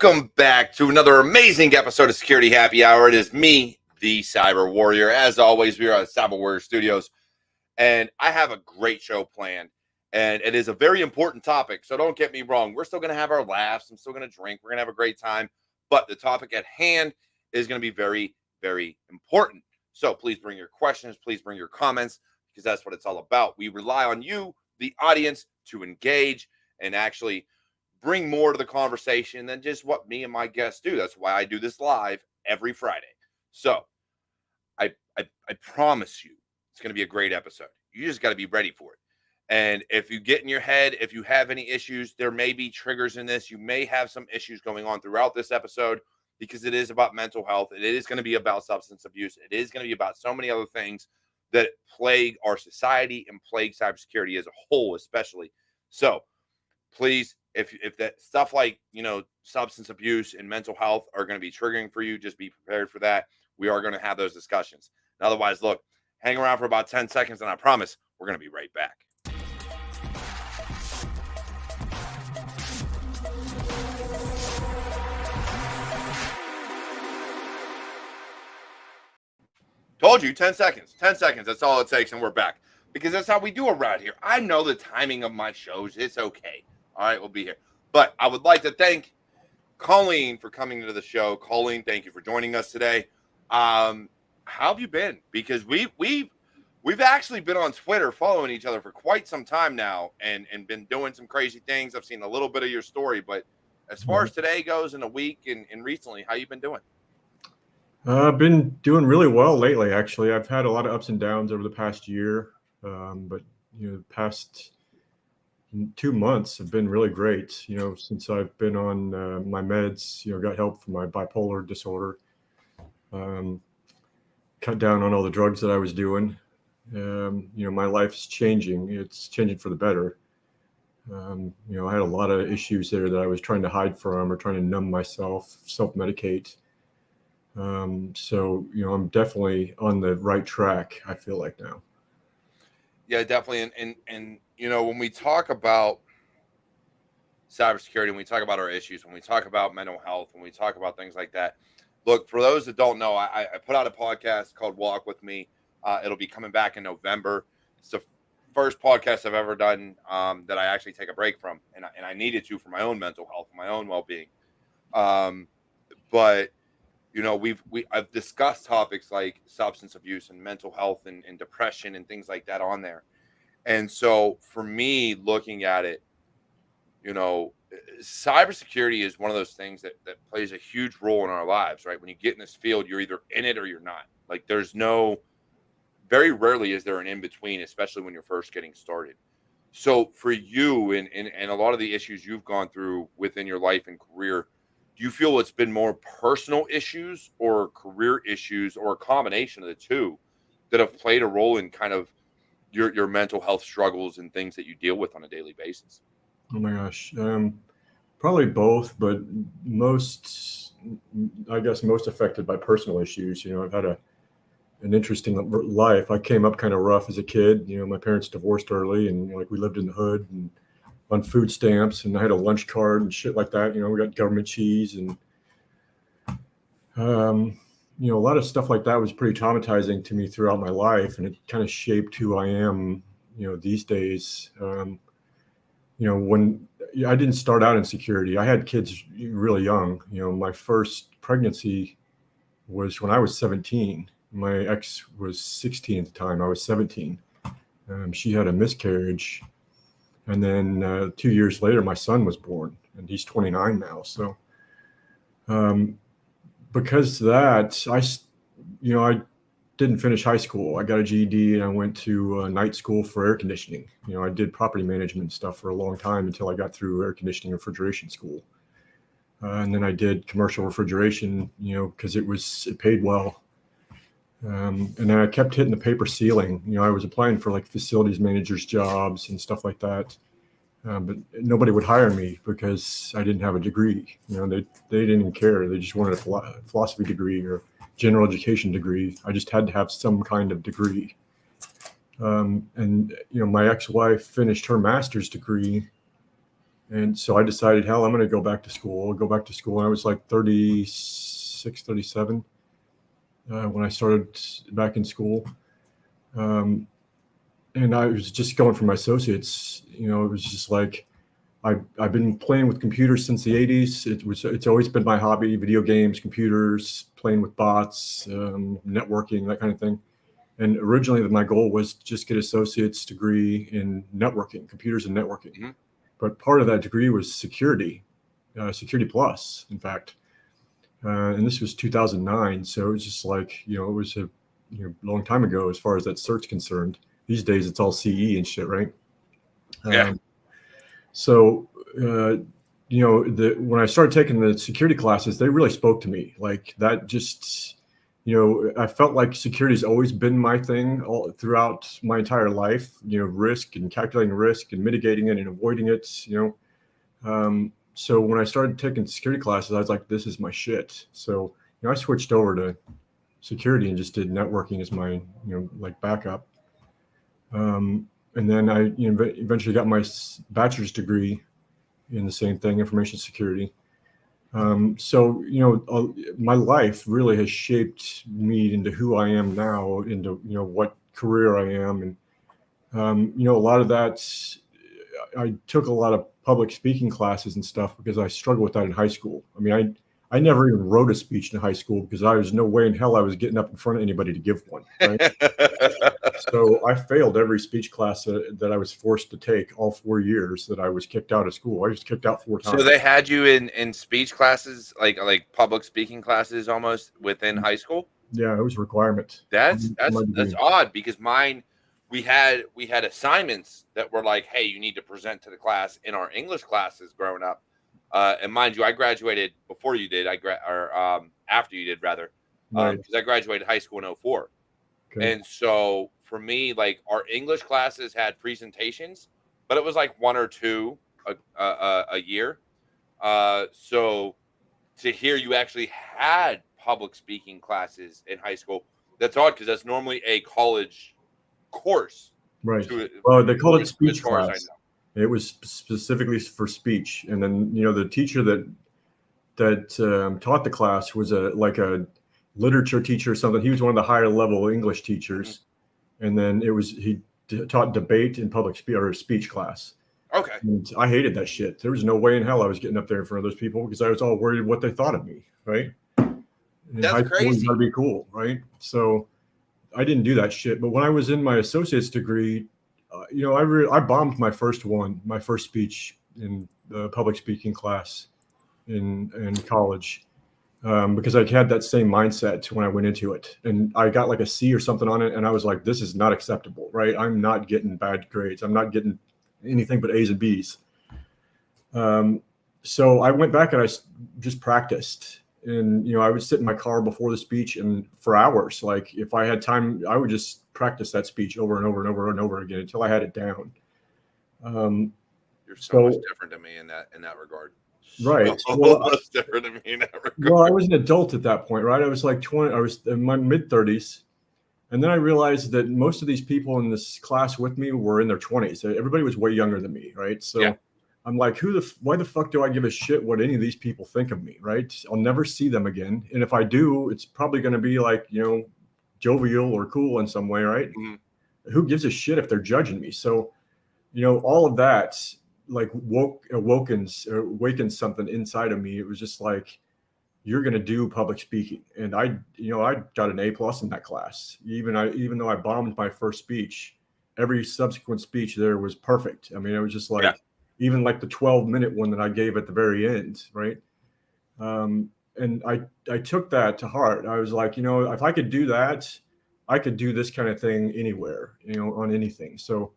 Welcome back to another amazing episode of Security Happy Hour. It is me, the Cyber Warrior. As always, we are at CyberWarriorStudios, and I have a great show planned, and it is a very important topic, so don't get me wrong. We're still going to have our laughs. I'm still going to drink. We're going to have a great time, but the topic at hand is going to be very, very important. So please bring your questions. Please bring your comments, because that's what it's all about. We rely on you, the audience, to engage and actually bring more to the conversation than just what me and my guests do. That's why I do this live every Friday. So I promise you it's going to be a great episode. You just got to be ready for it. And if you get in your head, if you have any issues, there may be triggers in this. You may have some issues going on throughout this episode because it is about mental health. It is going to be about substance abuse. It is going to be about so many other things that plague our society and plague cybersecurity as a whole, especially. So please, if that stuff like, substance abuse and mental health are going to be triggering for you, just be prepared for that. We are going to have those discussions. And otherwise, look, hang around for about 10 seconds, and I promise we're going to be right back. Told you, 10 seconds. 10 seconds, that's all it takes, and we're back. Because that's how we do around here. I know the timing of my shows. It's okay. All right, we'll be here. But I would like to thank Coleen for coming to the show. Coleen, thank you for joining us today. How have you been? Because we've actually been on Twitter following each other for quite some time now and been doing some crazy things. I've seen a little bit of your story, but as far as today goes in a week and recently, how you been doing? I've been doing really well lately, actually. I've had a lot of ups and downs over the past year, but the past 2 months have been really great. Since I've been on my meds, got help for my bipolar disorder, cut down on all the drugs that I was doing. My life is changing. It's changing for the better. I had a lot of issues there that I was trying to hide from or trying to numb myself, self-medicate. So I'm definitely on the right track, I feel like now. Yeah, definitely. And when we talk about cybersecurity, when we talk about our issues, when we talk about mental health, when we talk about things like that, look, for those that don't know, I put out a podcast called Walk With Me. It'll be coming back in November. It's the first podcast I've ever done that I actually take a break from, and I needed to for my own mental health, my own well-being. But I've discussed topics like substance abuse and mental health and depression and things like that on there. And so for me, looking at it, cybersecurity is one of those things that plays a huge role in our lives, right? When you get in this field, you're either in it or you're not. Like very rarely is there an in-between, especially when you're first getting started. So for you and a lot of the issues you've gone through within your life and career, do you feel it's been more personal issues or career issues or a combination of the two that have played a role in kind of your mental health struggles and things that you deal with on a daily basis? Oh my gosh. Probably both, but most affected by personal issues. I've had an interesting life. I came up kind of rough as a kid. My parents divorced early, and we lived in the hood and on food stamps, and I had a lunch card and shit like that. We got government cheese, and a lot of stuff like that was pretty traumatizing to me throughout my life, and it kind of shaped who I am, these days. When I didn't start out in security, I had kids really young. My first pregnancy was when I was 17. My ex was 16 at the time. I was 17. She had a miscarriage. And then 2 years later, my son was born, and he's 29 now. So because of that, I didn't finish high school. I got a GED, and I went to night school for air conditioning. I did property management stuff for a long time until I got through air conditioning refrigeration school. And then I did commercial refrigeration, because it paid well. And then I kept hitting the paper ceiling. I was applying for facilities managers jobs and stuff like that. But nobody would hire me because I didn't have a degree. They didn't even care. They just wanted a philosophy degree or general education degree. I just had to have some kind of degree. And my ex-wife finished her master's degree And so I decided, hell, I'm going to go back to school. I'll go back to school. And I was like 36, 37 when I started back in school. And I was just going for my associates. You know, it was just like, I've been playing with computers since the 80s. It's always been my hobby: video games, computers, playing with bots, networking, that kind of thing. And originally, my goal was to just get associate's degree in networking, computers and networking. Mm-hmm. But part of that degree was security, security plus, in fact. And this was 2009, so it was just like, you know, it was a long time ago as far as that cert's concerned. These days, it's all CE and shit, right? Yeah. So, you know, when I started taking the security classes, they really spoke to me. Like that just, you know, I felt like security's always been my thing all throughout my entire life, you know, risk and calculating risk and mitigating it and avoiding it, you know. So when I started taking security classes, I was like, this is my shit. So, you know, I switched over to security and just did networking as my, you know, like backup. And then I eventually got my bachelor's degree in the same thing, information security. So, you know, my life really has shaped me into who I am now, into, you know, what career I am. And, you know, a lot of that, I took a lot of public speaking classes and stuff because I struggled with that in high school. I mean, I never even wrote a speech in high school because I was no way in hell I was getting up in front of anybody to give one. Right? So I failed every speech class that I was forced to take all 4 years that I was kicked out of school. I was kicked out 4 times. So they had you in speech classes, like public speaking classes, almost within high school. Yeah, it was a requirement. That's odd because mine, we had assignments that were like, hey, you need to present to the class in our English classes growing up. And mind you, I graduated before you did. After you did, rather, because I graduated high school in 2004. Okay. And so for me, like our English classes had presentations, but it was like 1 or 2 a year. So to hear you actually had public speaking classes in high school, that's odd because that's normally a college course. Right. Well, they called it speech class. It was specifically for speech. And then, you know, the teacher that taught the class was like a literature teacher or something. He was one of the higher level English teachers. Mm-hmm. And then he taught debate in public speech class. Okay. And I hated that shit. There was no way in hell I was getting up there in front of those people because I was all worried what they thought of me, right? That's crazy. Gotta be cool, right? So I didn't do that shit. But when I was in my associate's degree, you know, I bombed my first speech in the public speaking class in college because I had that same mindset when I went into it. And I got like a C or something on it. And I was like, this is not acceptable, right? I'm not getting bad grades. I'm not getting anything but A's and B's. So I went back and I just practiced. And, you know, I would sit in my car before the speech and for hours, like if I had time, I would just practice that speech over and over and over and over again until I had it down. You're so much different to me in that regard. Right. Much different to me in that regard. Well, I was an adult at that point, right? I was like 20, I was in my mid 30s. And then I realized that most of these people in this class with me were in their 20s. Everybody was way younger than me, right? So yeah. I'm like, why the fuck do I give a shit what any of these people think of me, right? I'll never see them again. And if I do, it's probably going to be like, you know, jovial or cool in some way, right? Mm-hmm. Who gives a shit if they're judging me? So, you know, all of that like awakens something inside of me. It was just like, you're going to do public speaking. And I got an A+ in that class. Even though I bombed my first speech, every subsequent speech there was perfect. I mean, it was just like, even like the 12-minute one that I gave at the very end. Right. And I took that to heart. I was like, you know, if I could do that, I could do this kind of thing anywhere, you know, on anything. So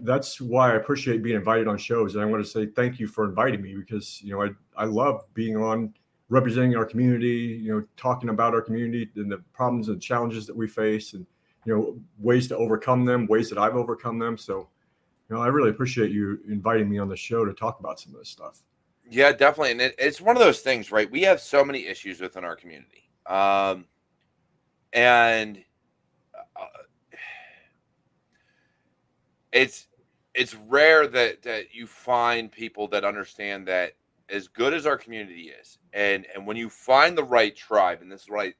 that's why I appreciate being invited on shows. And I want to say thank you for inviting me because, you know, I love being on, representing our community, you know, talking about our community and the problems and challenges that we face and, you know, ways to overcome them, ways that I've overcome them. So, you know, I really appreciate you inviting me on the show to talk about some of this stuff. Yeah, definitely. And it's one of those things, right? We have so many issues within our community. And it's it's rare that you find people that understand that as good as our community is, and when you find the right tribe, and this is right,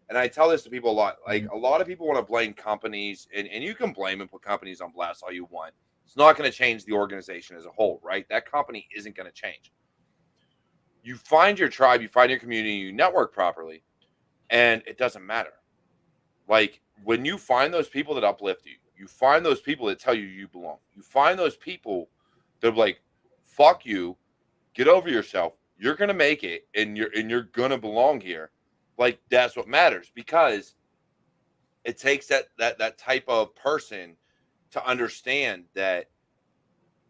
and I tell this to people a lot, like a lot of people want to blame companies, and you can blame and put companies on blast all you want. It's not going to change the organization as a whole, right? That company isn't going to change. You find your tribe, you find your community, you network properly, and it doesn't matter. Like when you find those people that uplift you, you find those people that tell you you belong. You find those people that are like, fuck you, get over yourself. You're gonna make it, and you're gonna belong here. Like that's what matters, because it takes that type of person to understand that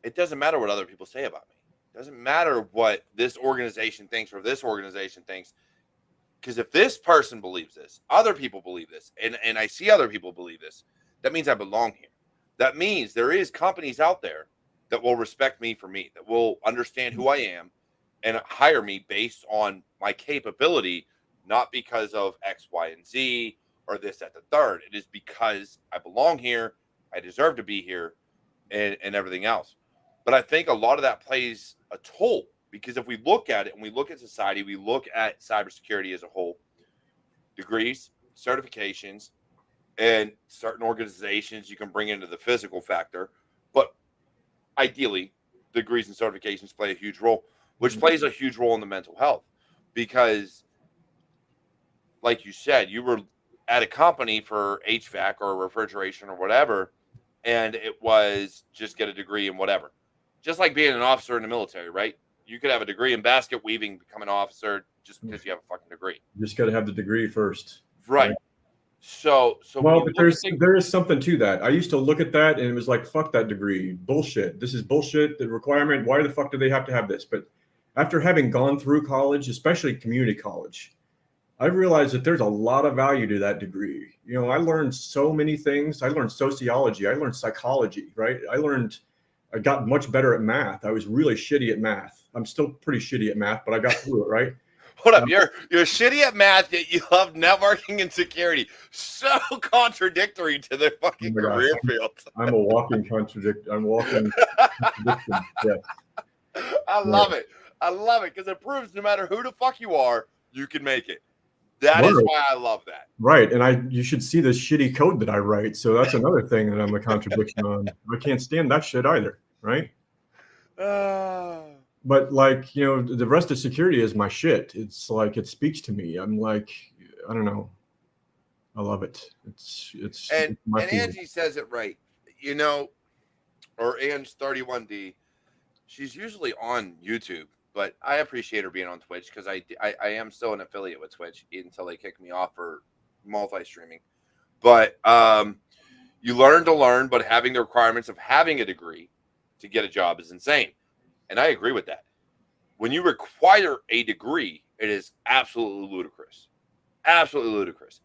it doesn't matter what other people say about me. It doesn't matter what this organization thinks or this organization thinks. Because if this person believes this, other people believe this, and I see other people believe this, that means I belong here. That means there is companies out there that will respect me for me, that will understand who I am and hire me based on my capability, not because of X, Y, and Z or this, that, the third. It is because I belong here, I deserve to be here, and everything else. But I think a lot of that plays a toll. Because if we look at it and we look at society, we look at cybersecurity as a whole, degrees, certifications, and certain organizations you can bring into the physical factor. But ideally, degrees and certifications play a huge role, which plays a huge role in the mental health. Because, like you said, you were at a company for HVAC or refrigeration or whatever, and it was just get a degree in whatever. Just like being an officer in the military, right? You could have a degree in basket weaving, become an officer just because you have a fucking degree. You just got to have the degree first. Right. So well, but there is something to that. I used to look at that and it was like, fuck that degree. Bullshit. This is bullshit. The requirement. Why the fuck do they have to have this? But after having gone through college, especially community college, I realized that there's a lot of value to that degree. You know, I learned so many things. I learned sociology. I learned psychology, right? I got much better at math. I was really shitty at math. I'm still pretty shitty at math, but I got through it, right? Hold up, you're shitty at math, yet you love networking and security. So contradictory to their fucking career fields. I'm a walking contradiction. Yes. I love it. I love it because it proves no matter who the fuck you are, you can make it. That is why I love that. Right. And you should see this shitty code that I write. So that's another thing that I'm a contradiction on. I can't stand that shit either. Right. But like, you know, the rest of security is my shit. It's like, it speaks to me. I'm like, I don't know. I love it. And Angie says it right, you know, or Ange 31D. She's usually on YouTube, but I appreciate her being on Twitch because I am still an affiliate with Twitch until they kick me off for multi-streaming. But you learn to learn, but having the requirements of having a degree to get a job is insane. And I agree with that. When you require a degree, it is absolutely ludicrous. Absolutely ludicrous.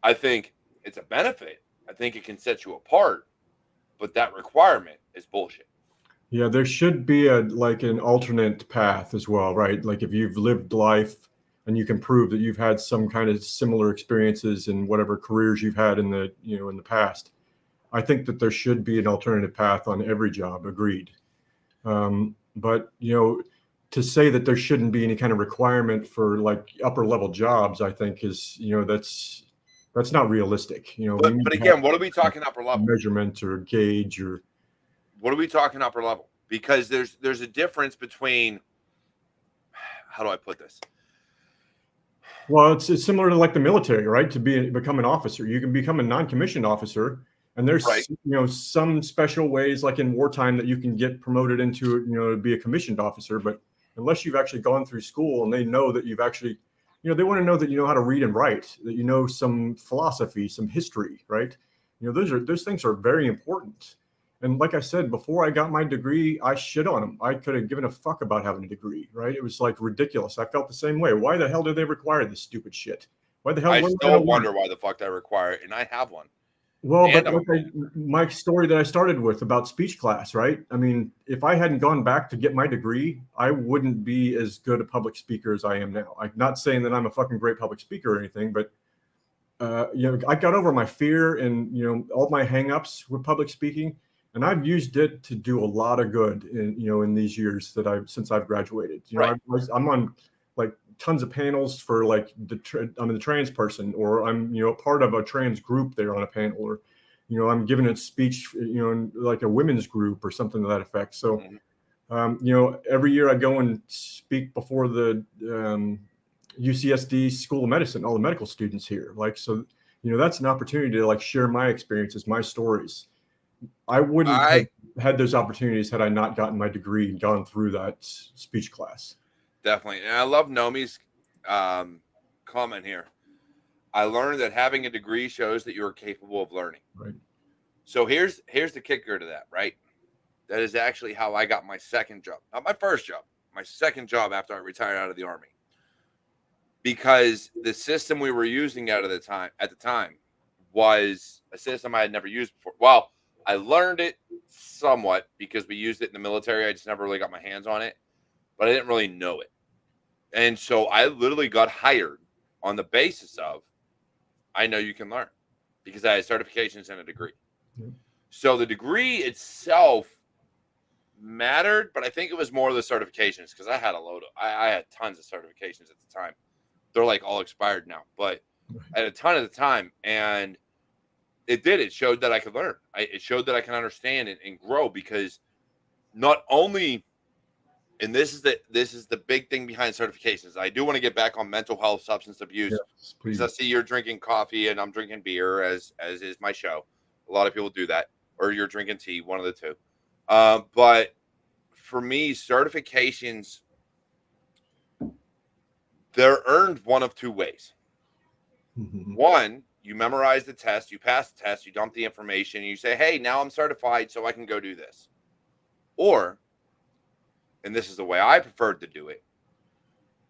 I think it's a benefit. I think it can set you apart, but that requirement is bullshit. Yeah, there should be an alternate path as well, right? Like if you've lived life and you can prove that you've had some kind of similar experiences in whatever careers you've had in the past, I think that there should be an alternative path on every job. Agreed. But, you know, to say that there shouldn't be any kind of requirement for like upper level jobs, I think is, you know, that's not realistic. You know, but again, what are we talking upper level? Measurement or gauge or what are we talking upper level? Because there's a difference between, how do I put this? Well, it's similar to like the military, right? To become an officer, you can become a non-commissioned officer. And there's, you know, some special ways like in wartime that you can get promoted into, you know, to be a commissioned officer. But unless you've actually gone through school and they know that you've actually, you know, they want to know that you know how to read and write, that you know some philosophy, some history, right? You know, those things are very important. And like I said, before I got my degree, I shit on them. I could have given a fuck about having a degree, right? It was like ridiculous. I felt the same way. Why the hell do they require this stupid shit? Why the hell? I still wonder why the fuck they require it, and I have one. Well, but my story that I started with about speech class, right? I mean, if I hadn't gone back to get my degree, I wouldn't be as good a public speaker as I am now. I'm not saying that I'm a fucking great public speaker or anything, but you know, I got over my fear and, you know, all my hangups with public speaking. and I've used it to do a lot of good in these years since I've graduated. Right. I'm on like tons of panels for like I'm a trans person, or I'm part of a trans group there on a panel, or I'm giving a speech in like a women's group or something to that effect. So every year I go and speak before the UCSD School of Medicine, all the medical students here. Like, so, that's an opportunity to like share my experiences, my stories. I wouldn't have had those opportunities had I not gotten my degree and gone through that speech class. Definitely. And I love Nomi's comment here. I learned that having a degree shows that you are capable of learning. Right. So here's the kicker to that, right? That is actually how I got my second job. Not my first job, my second job after I retired out of the Army. Because the system we were using at the time was a system I had never used before. Well, I learned it somewhat because we used it in the military. I just never really got my hands on it, but I didn't really know it. And so I literally got hired on the basis of, I know you can learn, because I had certifications and a degree. Mm-hmm. So the degree itself mattered, but I think it was more the certifications, because I had I had tons of certifications at the time. They're like all expired now, but I had a ton at the time, and it showed that I could learn. It showed that I can understand and grow, because not only, and this is the big thing behind certifications. I do want to get back on mental health, substance abuse, because I see you're drinking coffee and I'm drinking beer, as is my show. A lot of people do that, or you're drinking tea, one of the two. But for me, certifications, they're earned one of two ways. Mm-hmm. One, you memorize the test, you pass the test, you dump the information, and you say, hey, now I'm certified, so I can go do this. Or, and this is the way I preferred to do it,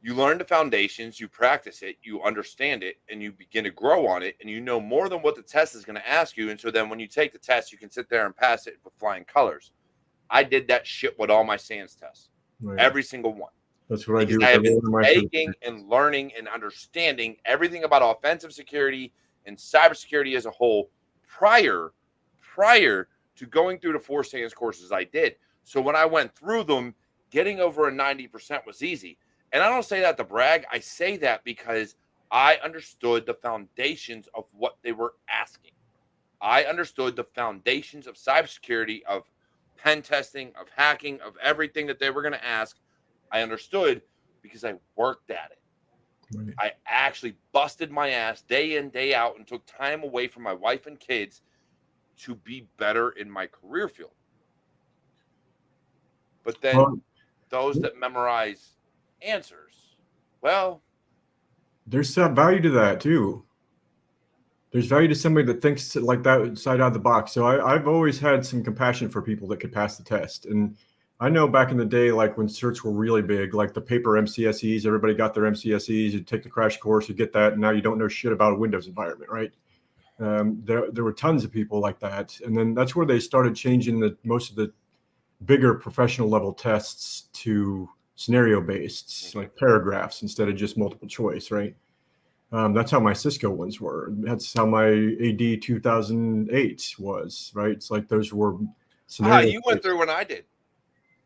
you learn the foundations, you practice it, you understand it, and you begin to grow on it, and you know more than what the test is going to ask you. And so then when you take the test, you can sit there and pass it with flying colors. I did that shit with all my SANS tests, every single one. That's what because I do. I have been taking and learning and understanding everything about offensive security and cybersecurity as a whole prior to going through the 4 SANS courses I did. So when I went through them, getting over a 90% was easy. And I don't say that to brag. I say that because I understood the foundations of what they were asking. I understood the foundations of cybersecurity, of pen testing, of hacking, of everything that they were going to ask. I understood because I worked at it. Right. I actually busted my ass day in, day out, and took time away from my wife and kids to be better in my career field. But then those that memorize answers, well, there's some value to that too. There's value to somebody that thinks like that side out of the box. So I've always had some compassion for people that could pass the test. And I know back in the day, like when certs were really big, like the paper MCSEs, everybody got their MCSEs, you'd take the crash course, you get that, and now you don't know shit about a Windows environment, right? There were tons of people like that. And then that's where they started changing most of the bigger professional level tests to scenario-based, like paragraphs instead of just multiple choice, right? That's how my Cisco ones were. That's how my AD 2008 was, right? It's like those were scenarios. You went through when I did.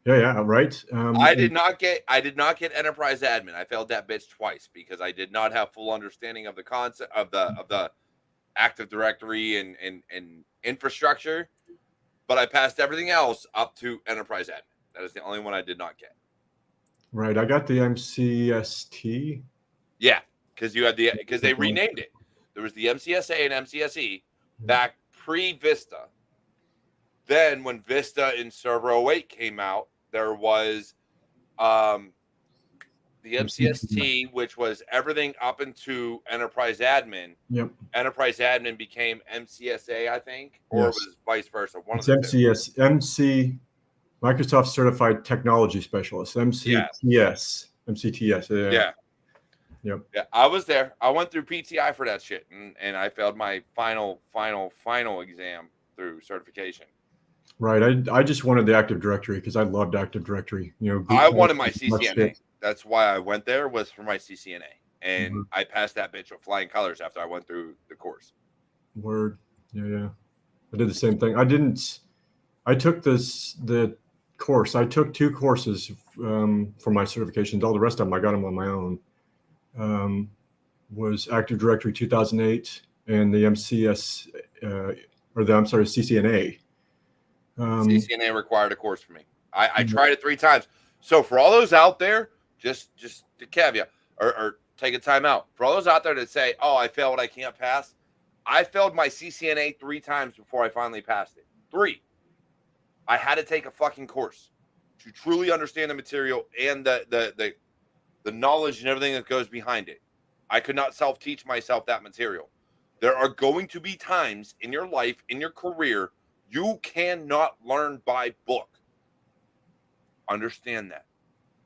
Yeah, right. I did not get enterprise admin. I failed that bitch twice because I did not have full understanding of the concept of the Active Directory and infrastructure, but I passed everything else up to enterprise admin. That is the only one I did not get. Right, I got the MCST. Yeah, because they renamed it. There was the MCSA and MCSE back pre-Vista. Then when Vista and Server 08 came out, there was the MCST, which was everything up into Enterprise Admin. Yep. Enterprise Admin became MCSA, I think, or it was vice versa. It's MC Microsoft Certified Technology Specialist, MCTS. MCTS. Yeah. Yep. Yeah, I was there. I went through PTI for that shit, and I failed my final exam through certification. Right. I just wanted the Active Directory because I loved Active Directory. I wanted my CCNA. That's why I went there, was for my CCNA. And I passed that bitch with flying colors after I went through the course. Word. Yeah. I did the same thing. I I took the course. I took 2 courses for my certifications. All the rest of them I got them on my own. Was Active Directory 2008 and the MCS CCNA. CCNA required a course for me. I tried it 3 times. So for all those out there, just to caveat or take a time out. For all those out there that say, "Oh, I failed, I can't pass," I failed my CCNA 3 times before I finally passed it. 3. I had to take a fucking course to truly understand the material and the knowledge and everything that goes behind it. I could not self-teach myself that material. There are going to be times in your life, in your career, you cannot learn by book. Understand that.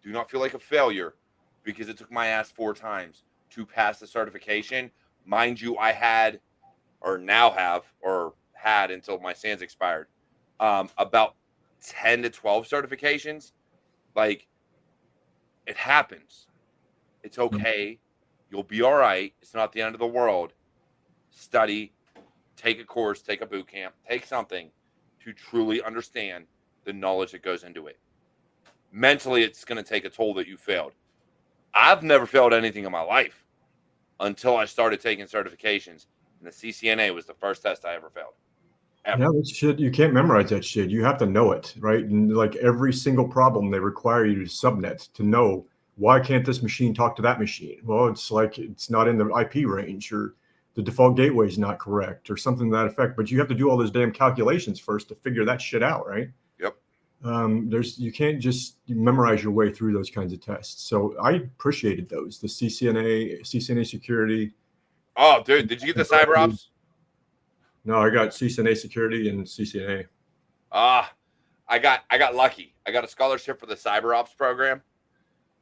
Do not feel like a failure because it took my ass 4 times to pass the certification. Mind you, I had, or now have, or had until my SANS expired, about 10 to 12 certifications. Like, it happens. It's okay. You'll be all right. It's not the end of the world. Study, take a course, take a boot camp, take something to truly understand the knowledge that goes into it. Mentally, it's going to take a toll that you failed. I've never failed anything in my life until I started taking certifications. And the CCNA was the first test I ever failed. Ever. Yeah, that shit, you can't memorize that shit. You have to know it, right? And like every single problem, they require you to subnet to know, why can't this machine talk to that machine? Well, it's like it's not in the IP range, or the default gateway is not correct, or something to that effect. But you have to do all those damn calculations first to figure that shit out, right? Yep. You can't just memorize your way through those kinds of tests. So I appreciated those. The CCNA security. Oh, dude, did you get the CyberOps? No, I got CCNA security and CCNA. I got lucky. I got a scholarship for the CyberOps program.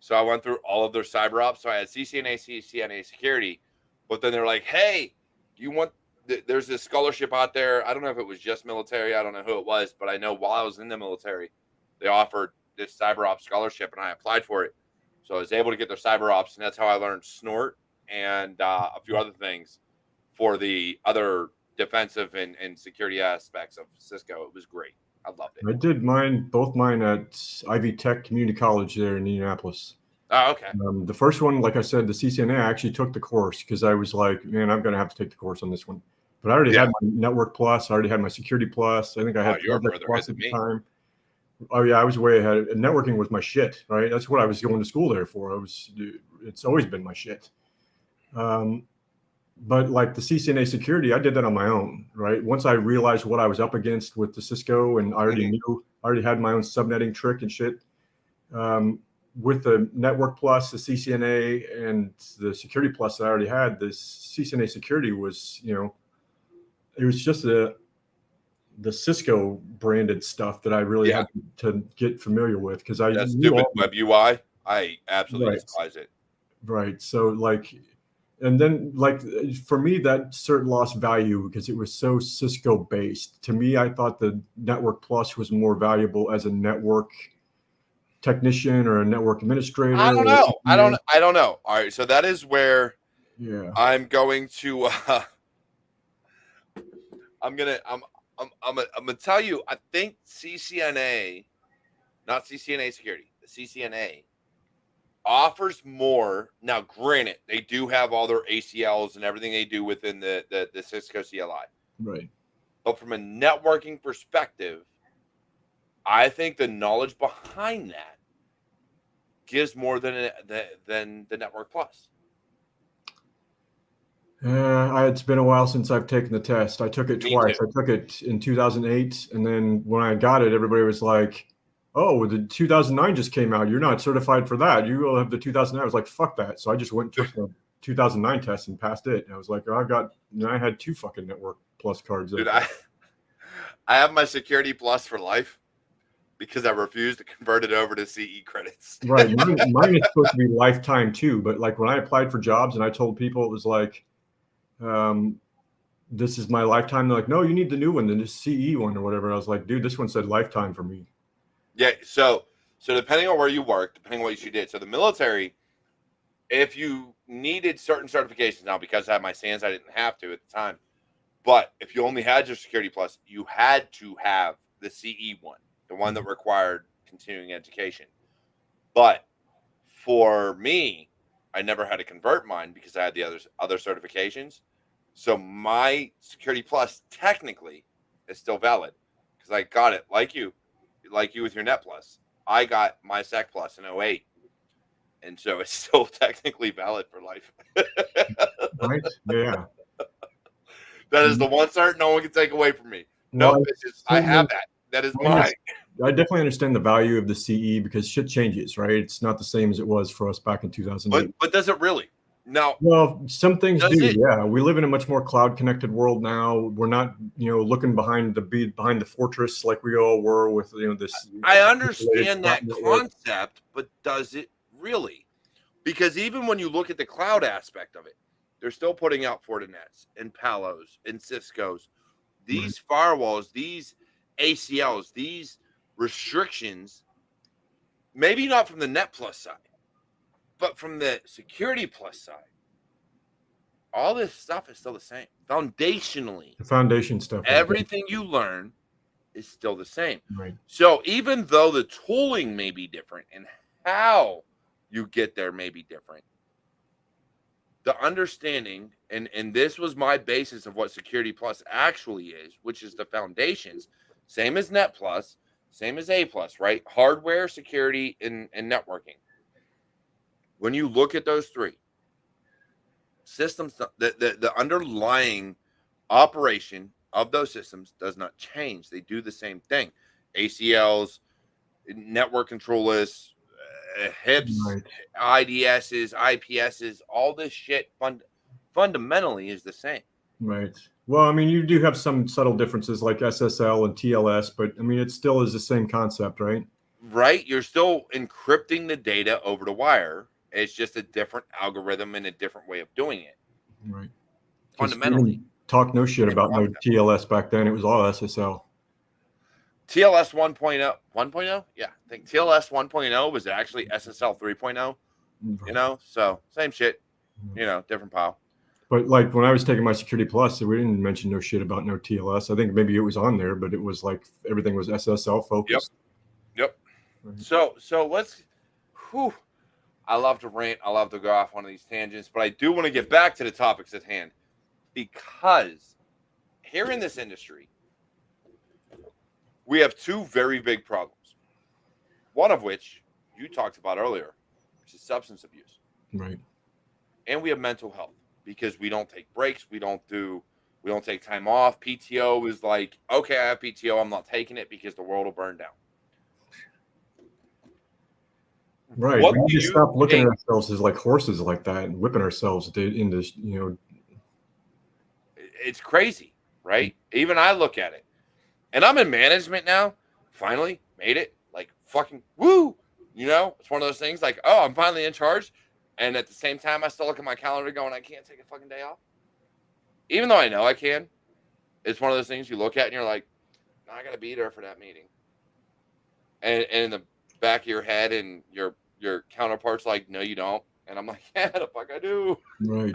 So I went through all of their CyberOps. So I had CCNA security, but then they're like, "Hey, do you want?" There's this scholarship out there. I don't know if it was just military. I don't know who it was, but I know while I was in the military, they offered this CyberOps scholarship, and I applied for it. So I was able to get their CyberOps, and that's how I learned Snort and a few other things for the other defensive and security aspects of Cisco. It was great. I loved it. I did both mine at Ivy Tech Community College there in Indianapolis. Oh, okay. The first one, like I said, the CCNA, I actually took the course because I was like, man, I'm going to have to take the course on this one. But I already had my Network Plus. I already had my Security Plus. I think I had Network Plus at the time. Oh, yeah, I was way ahead. Networking was my shit, right? That's what I was going to school there for. It's always been my shit. But like the CCNA security, I did that on my own, right? Once I realized what I was up against with the Cisco, and I already had my own subnetting trick and shit. With the Network Plus, the CCNA, and the Security Plus that I already had, this CCNA security was, it was just the Cisco branded stuff that I really had to get familiar with, because I that stupid web UI. I absolutely despise it. Right. So and then for me, that cert lost value because it was so Cisco based. To me, I thought the Network Plus was more valuable as a network technician or a network administrator. I don't know. I don't know. All right. So that is where I'm going to I'm gonna tell you, I think CCNA, not CCNA security, the CCNA offers more. Now, granted, they do have all their ACLs and everything they do within the Cisco CLI. Right. But from a networking perspective, I think the knowledge behind that gives more than the Network Plus. It's been a while since I've taken the test. I took it twice. I took it in 2008, and then when I got it, everybody was like, "Oh, the 2009 just came out. You're not certified for that. You will have the 2009." I was like, "Fuck that!" So I just went and took the 2009 test and passed it. And I was like, I had 2 fucking Network Plus cards. Dude, I have my Security Plus for life because I refused to convert it over to CE credits. Right. Mine is supposed to be lifetime too, but like when I applied for jobs and I told people it was like, this is my lifetime. They're like, no, you need the new one, the CE one or whatever. I was like, dude, this one said lifetime for me. Yeah. So depending on where you work, depending on what you did. So the military, if you needed certain certifications, now because I had my SANS, I didn't have to at the time. But if you only had your Security Plus, you had to have the CE one, the one that required continuing education. But for me, I never had to convert mine because I had the other certifications. So my Security Plus technically is still valid because I got it like you with your Net Plus. I got my Sec Plus in '08. And so it's still technically valid for life. Right? Yeah. That is the one cert no one can take away from me. Well, No, bitches. I have that. That is mine. I definitely understand the value of the CE because shit changes, right? It's not the same as it was for us back in 2008. But does it really? No. Well, some things do. It? Yeah, we live in a much more cloud-connected world now. We're not, looking behind the fortress like we all were with, this. I understand that concept, but does it really? Because even when you look at the cloud aspect of it, they're still putting out Fortinets and Palos and Ciscos. These firewalls, these ACLs, these restrictions, maybe not from the Net Plus side, but from the Security Plus side, all this stuff is still the same. Foundationally, the foundation stuff, everything you learn is still the same. Right. So even though the tooling may be different and how you get there may be different, the understanding, and this was my basis of what Security Plus actually is, which is the foundations, same as Net Plus, same as A Plus, right? Hardware, security, and networking. When you look at those three systems, the underlying operation of those systems does not change. They do the same thing. ACLs, network control lists, HIPs, IDSs, IPSs, all this shit fundamentally is the same. Right. Well, I mean, you do have some subtle differences like SSL and TLS, but I mean, it still is the same concept, right? Right. You're still encrypting the data over the wire. It's just a different algorithm and a different way of doing it. Right. Fundamentally. Talk no shit about no TLS back then. It was all SSL. TLS 1.0? Yeah. I think TLS 1.0 was actually SSL 3.0. So same shit, different pile. But like when I was taking my Security Plus, we didn't mention no shit about no TLS. I think maybe it was on there, but it was like everything was SSL focused. Yep. Right. So let's. I love to rant. I love to go off one of these tangents, but I do want to get back to the topics at hand because here in this industry, we have two very big problems. One of which you talked about earlier, which is substance abuse. Right. And we have mental health because we don't take breaks. We don't take time off. PTO is like, okay, I have PTO. I'm not taking it because the world will burn down. Right. We need to stop looking at ourselves as like horses like that and whipping ourselves into, It's crazy, right? Even I look at it. And I'm in management now. Finally made it. Like, fucking woo. It's one of those things like, oh, I'm finally in charge. And at the same time, I still look at my calendar going, I can't take a fucking day off. Even though I know I can. It's one of those things you look at and you're like, no, I got to be there for that meeting. And in the back of your head and your counterpart's like, no, you don't. And I'm like, yeah, the fuck I do. Right.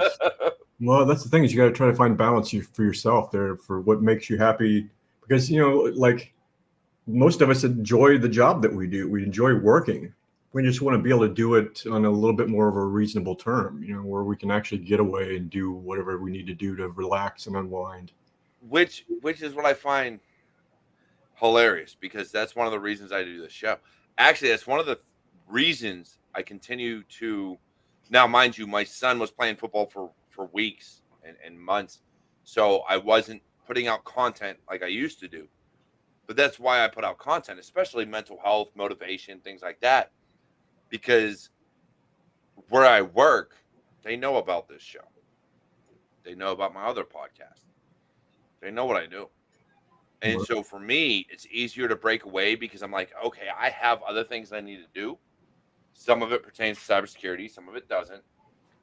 Well, that's the thing is you got to try to find balance for yourself there for what makes you happy. Because, like most of us enjoy the job that we do. We enjoy working. We just want to be able to do it on a little bit more of a reasonable term, where we can actually get away and do whatever we need to do to relax and unwind. Which is what I find hilarious because that's one of the reasons I do this show. Actually, that's one of the reasons I continue to. Now, mind you, my son was playing football for weeks and months, so I wasn't putting out content like I used to do. But that's why I put out content, especially mental health, motivation, things like that. Because where I work, they know about this show. They know about my other podcast. They know what I do. And so for me, it's easier to break away because I'm like, okay, I have other things I need to do. Some of it pertains to cybersecurity. Some of it doesn't.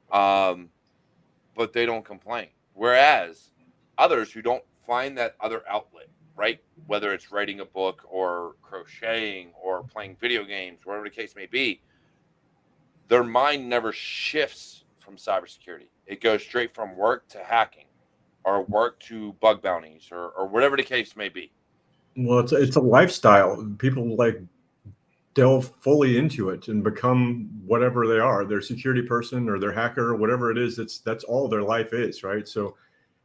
But they don't complain. Whereas others who don't find that other outlet, right? Whether it's writing a book or crocheting or playing video games, whatever the case may be, their mind never shifts from cybersecurity. It goes straight from work to hacking or work to bug bounties or whatever the case may be. Well, it's a lifestyle. People like delve fully into it and become whatever they are. They're a security person or they're hacker or whatever it is. That's all their life is, right? So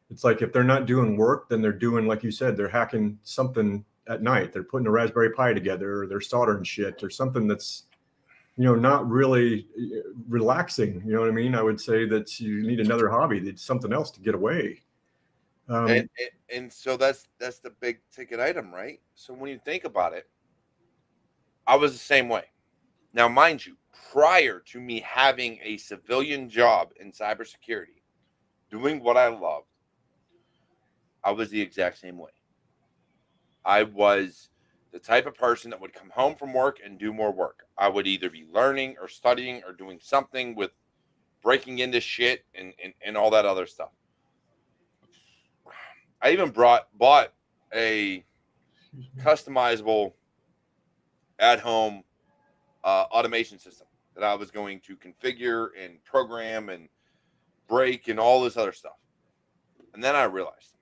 it's like if they're not doing work, then they're doing, like you said, they're hacking something at night. They're putting a Raspberry Pi together, or they're soldering shit, or something that's not really relaxing. You know what I mean? I would say that you need another hobby. It's something else to get away. And, Um, and so that's the big ticket item, right? So when you think about it, I was the same way. Now, mind you, prior to me having a civilian job in cybersecurity, doing what I loved, I was the exact same way. I was the type of person that would come home from work and do more work. I would either be learning or studying or doing something with breaking into shit and all that other stuff. I even bought a customizable at home automation system that I was going to configure and program and break and all this other stuff. And then I realized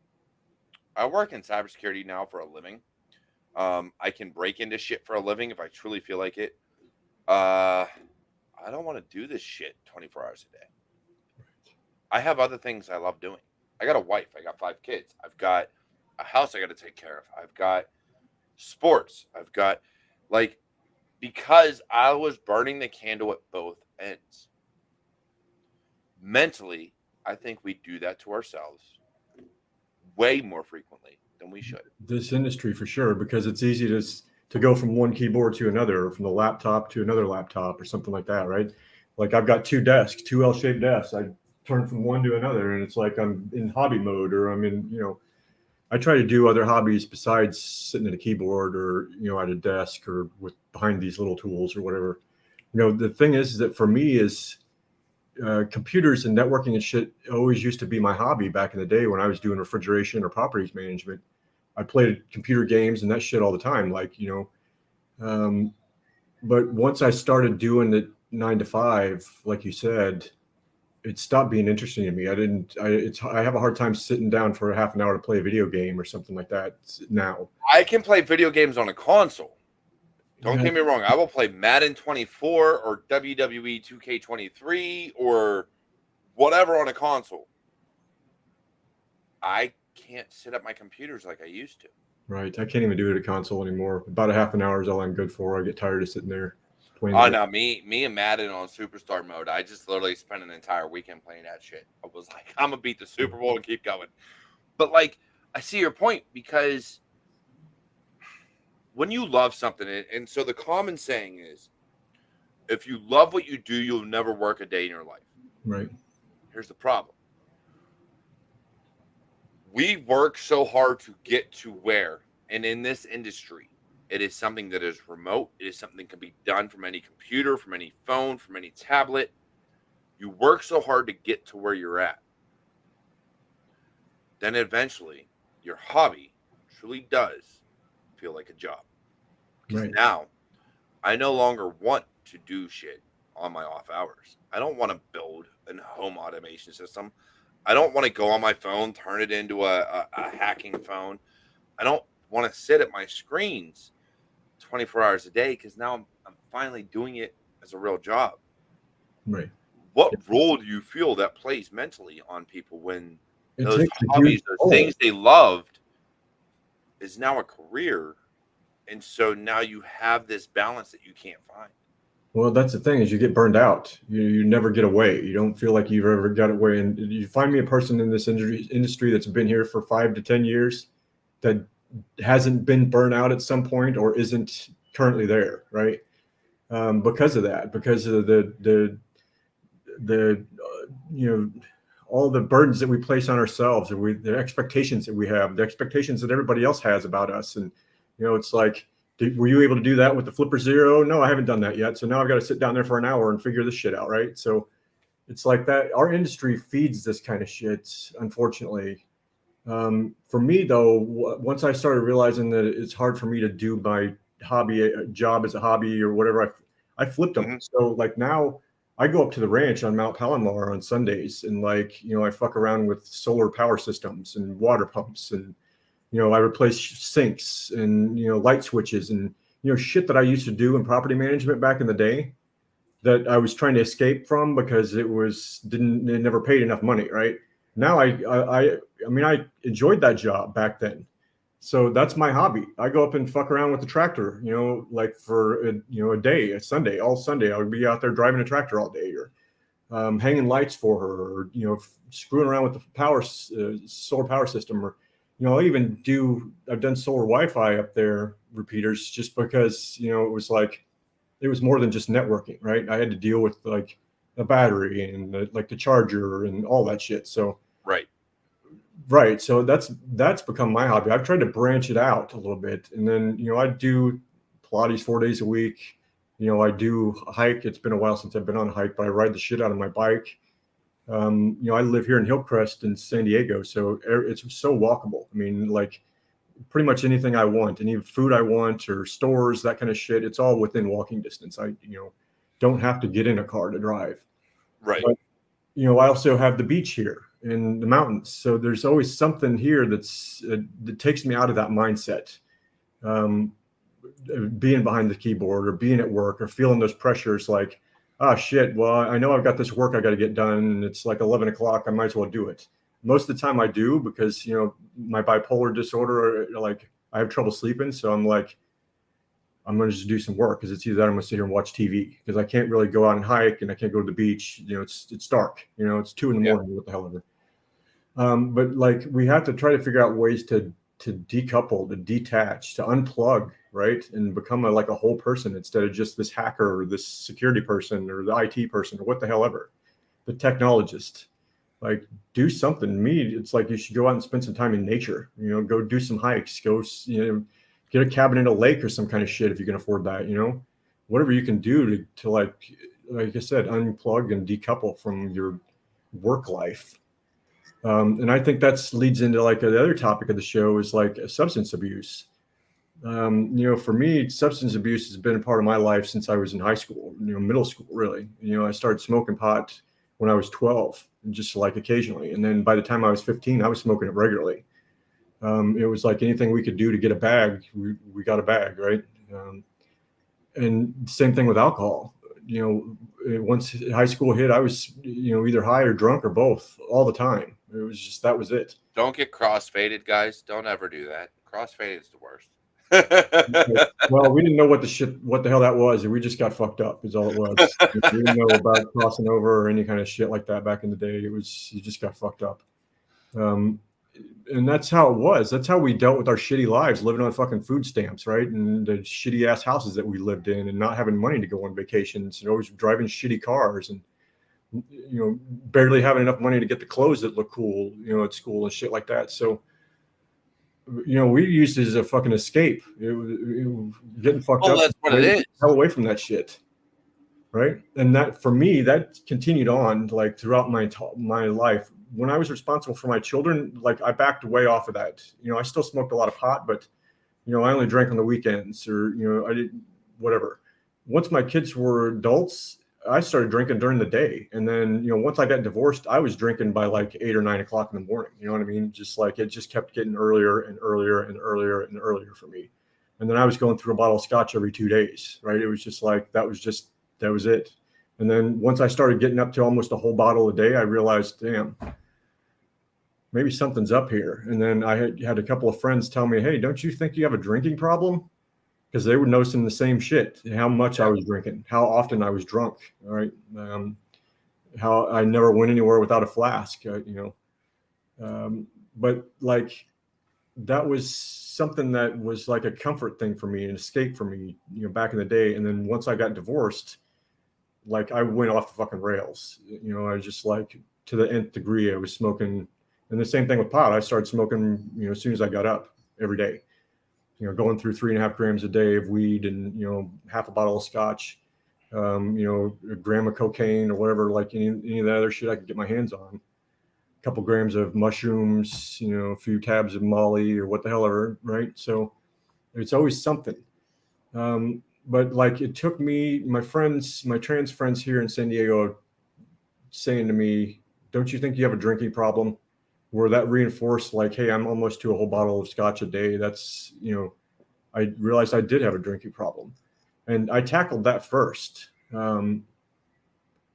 I work in cybersecurity now for a living. I can break into shit for a living if I truly feel like it. I don't want to do this shit 24 hours a day. I have other things I love doing. I got a wife. I got 5 kids. I've got a house I got to take care of. I've got sports. I've got, like, because I was burning the candle at both ends. Mentally, I think we do that to ourselves way more frequently than we should. this industry for sure, because it's easy to go from one keyboard to another, or from the laptop to another laptop, or something like that, right? Like I've got 2 desks, 2 L-shaped desks. I turn from one to another, and it's like I'm in hobby mode, or I'm in, I try to do other hobbies besides sitting at a keyboard, or at a desk, or with behind these little tools or whatever. The thing is that for me is computers and networking and shit always used to be my hobby back in the day when I was doing refrigeration or properties management. I played computer games and that shit all the time, but once I started doing it 9 to 5, like you said, it stopped being interesting to me. I have a hard time sitting down for a half an hour to play a video game or something like that now. I can play video games on a console. Don't Yeah. get me wrong. I will play Madden 24 or WWE 2K23 or whatever on a console. I can't sit at my computers like I used to. Right. I can't even do it at a console anymore. About a half an hour is all I'm good for. I get tired of sitting there playing. Oh no, me and Madden on Superstar mode. I just literally spent an entire weekend playing that shit. I was like, I'm gonna beat the Super Bowl and keep going. But like, I see your point, because when you love something, and so the common saying is, if you love what you do, you'll never work a day in your life. Right. Here's the problem. We work so hard to get to where, and in this industry, it is something that is remote. It is something that can be done from any computer, from any phone, from any tablet. You work so hard to get to where you're at. Then eventually, your hobby truly does feel like a job. Because Right. now, I no longer want to do shit on my off hours. I don't want to build a home automation system. I don't want to go on my phone, turn it into a hacking phone. I don't want to sit at my screens 24 hours a day, because now I'm finally doing it as a real job. Right. What role do you feel that plays mentally on people when It those takes a hobbies, huge those toll. things they loved, is now a career? And so now you have this balance that you can't find. Well, that's the thing, is you get burned out. You never get away. You don't feel like you've ever got away. And you find me a person in this industry that's been here for 5 to 10 years that hasn't been burned out at some point or isn't currently there, right? Because of that, because of the all the burdens that we place on ourselves, and the expectations that we have, the expectations that everybody else has about us. And it's like, were you able to do that with the Flipper Zero? No, I haven't done that yet. So now I've got to sit down there for an hour and figure this shit out, right? So it's like that. Our industry feeds this kind of shit, unfortunately. For me, though, once I started realizing that it's hard for me to do my job as a hobby or whatever, I flipped them. Mm-hmm. So like now I go up to the ranch on Mount Palomar on Sundays, and I fuck around with solar power systems and water pumps, and I replaced sinks and, light switches and, shit that I used to do in property management back in the day that I was trying to escape from because it never paid enough money. Right now, I mean, I enjoyed that job back then. So that's my hobby. I go up and fuck around with the tractor, like for a day, a Sunday, all Sunday, I would be out there driving a tractor all day, or hanging lights for her, or screwing around with the solar power system, or I've done solar Wi-Fi up there, repeaters, just because it was more than just networking, right? I had to deal with like the battery and the charger and all that shit. So right. So that's become my hobby. I've tried to branch it out a little bit, and then I do Pilates 4 days a week. I do hike. It's been a while since I've been on a hike, but I ride the shit out of my bike. I live here in Hillcrest in San Diego, so it's so walkable. I mean, like pretty much anything I want, any food I want, or stores, that kind of shit, it's all within walking distance. I don't have to get in a car to drive. Right. But, I also have the beach here in the mountains, so there's always something here that takes me out of that mindset. Being behind the keyboard or being at work or feeling those pressures like, oh shit, well, I know I've got this work I got to get done and it's like 11 o'clock, I might as well do it. Most of the time I do, because my bipolar disorder, like I have trouble sleeping, so I'm like, I'm going to just do some work, because it's either that or I'm going to sit here and watch TV, because I can't really go out and hike, and I can't go to the beach. It's dark. It's 2 a.m. What the hell ever. But like we have to try to figure out ways to decouple, to detach, to unplug, right, and become like a whole person instead of just this hacker or this security person or the IT person or what the hell ever, the technologist. Like, do something. To me, it's like you should go out and spend some time in nature. Go do some hikes. Go, get a cabin in a lake or some kind of shit if you can afford that. Whatever you can do to like I said, unplug and decouple from your work life. And I think that leads into like the other topic of the show is like substance abuse. For me, substance abuse has been a part of my life since I was in high school, middle school, really. I started smoking pot when I was 12, just like occasionally. And then by the time I was 15, I was smoking it regularly. It was like anything we could do to get a bag, we got a bag, right? And same thing with alcohol. Once high school hit, I was, either high or drunk or both all the time. It was just, that was it. Don't get cross-faded, guys. Don't ever do that. Cross-faded is the worst. Well, we didn't know what the hell that was, and we just got fucked up is all it was. We didn't know about crossing over or any kind of shit like that back in the day. It was, you just got fucked up. And that's how it was. That's how we dealt with our shitty lives, living on fucking food stamps, right? And the shitty ass houses that we lived in, and not having money to go on vacations, and always driving shitty cars, and barely having enough money to get the clothes that look cool, at school and shit like that. So, we used it as a fucking escape. It was getting fucked up. That's what it is. Hell away from that shit, right? And that, for me, that continued on like throughout my life. When I was responsible for my children, like I backed way off of that. I still smoked a lot of pot, but I only drank on the weekends, or I didn't, whatever. Once my kids were adults, I started drinking during the day. And then, once I got divorced, I was drinking by like 8 or 9 o'clock in the morning. You know what I mean? Just like it just kept getting earlier and earlier and earlier and earlier for me. And then I was going through a bottle of scotch every 2 days, right? It was just like, that was it. And then once I started getting up to almost a whole bottle a day, I realized, damn, maybe something's up here. And then I had a couple of friends tell me, hey, don't you think you have a drinking problem? Because they were noticing the same shit, how much I was drinking, how often I was drunk, all right? How I never went anywhere without a flask, but like that was something that was like a comfort thing for me, an escape for me, back in the day. And then once I got divorced, like I went off the fucking rails. I was just like, to the nth degree, I was smoking. And the same thing with pot. I started smoking, as soon as I got up every day. Going through 3.5 grams a day of weed, and half a bottle of scotch, a gram of cocaine or whatever, like any of that other shit I could get my hands on. A couple grams of mushrooms, a few tabs of Molly or what the hell ever, right? So it's always something. But like it took me, my trans friends here in San Diego, saying to me, "Don't you think you have a drinking problem?" where that reinforced like, hey, I'm almost to a whole bottle of scotch a day. That's, I realized I did have a drinking problem. And I tackled that first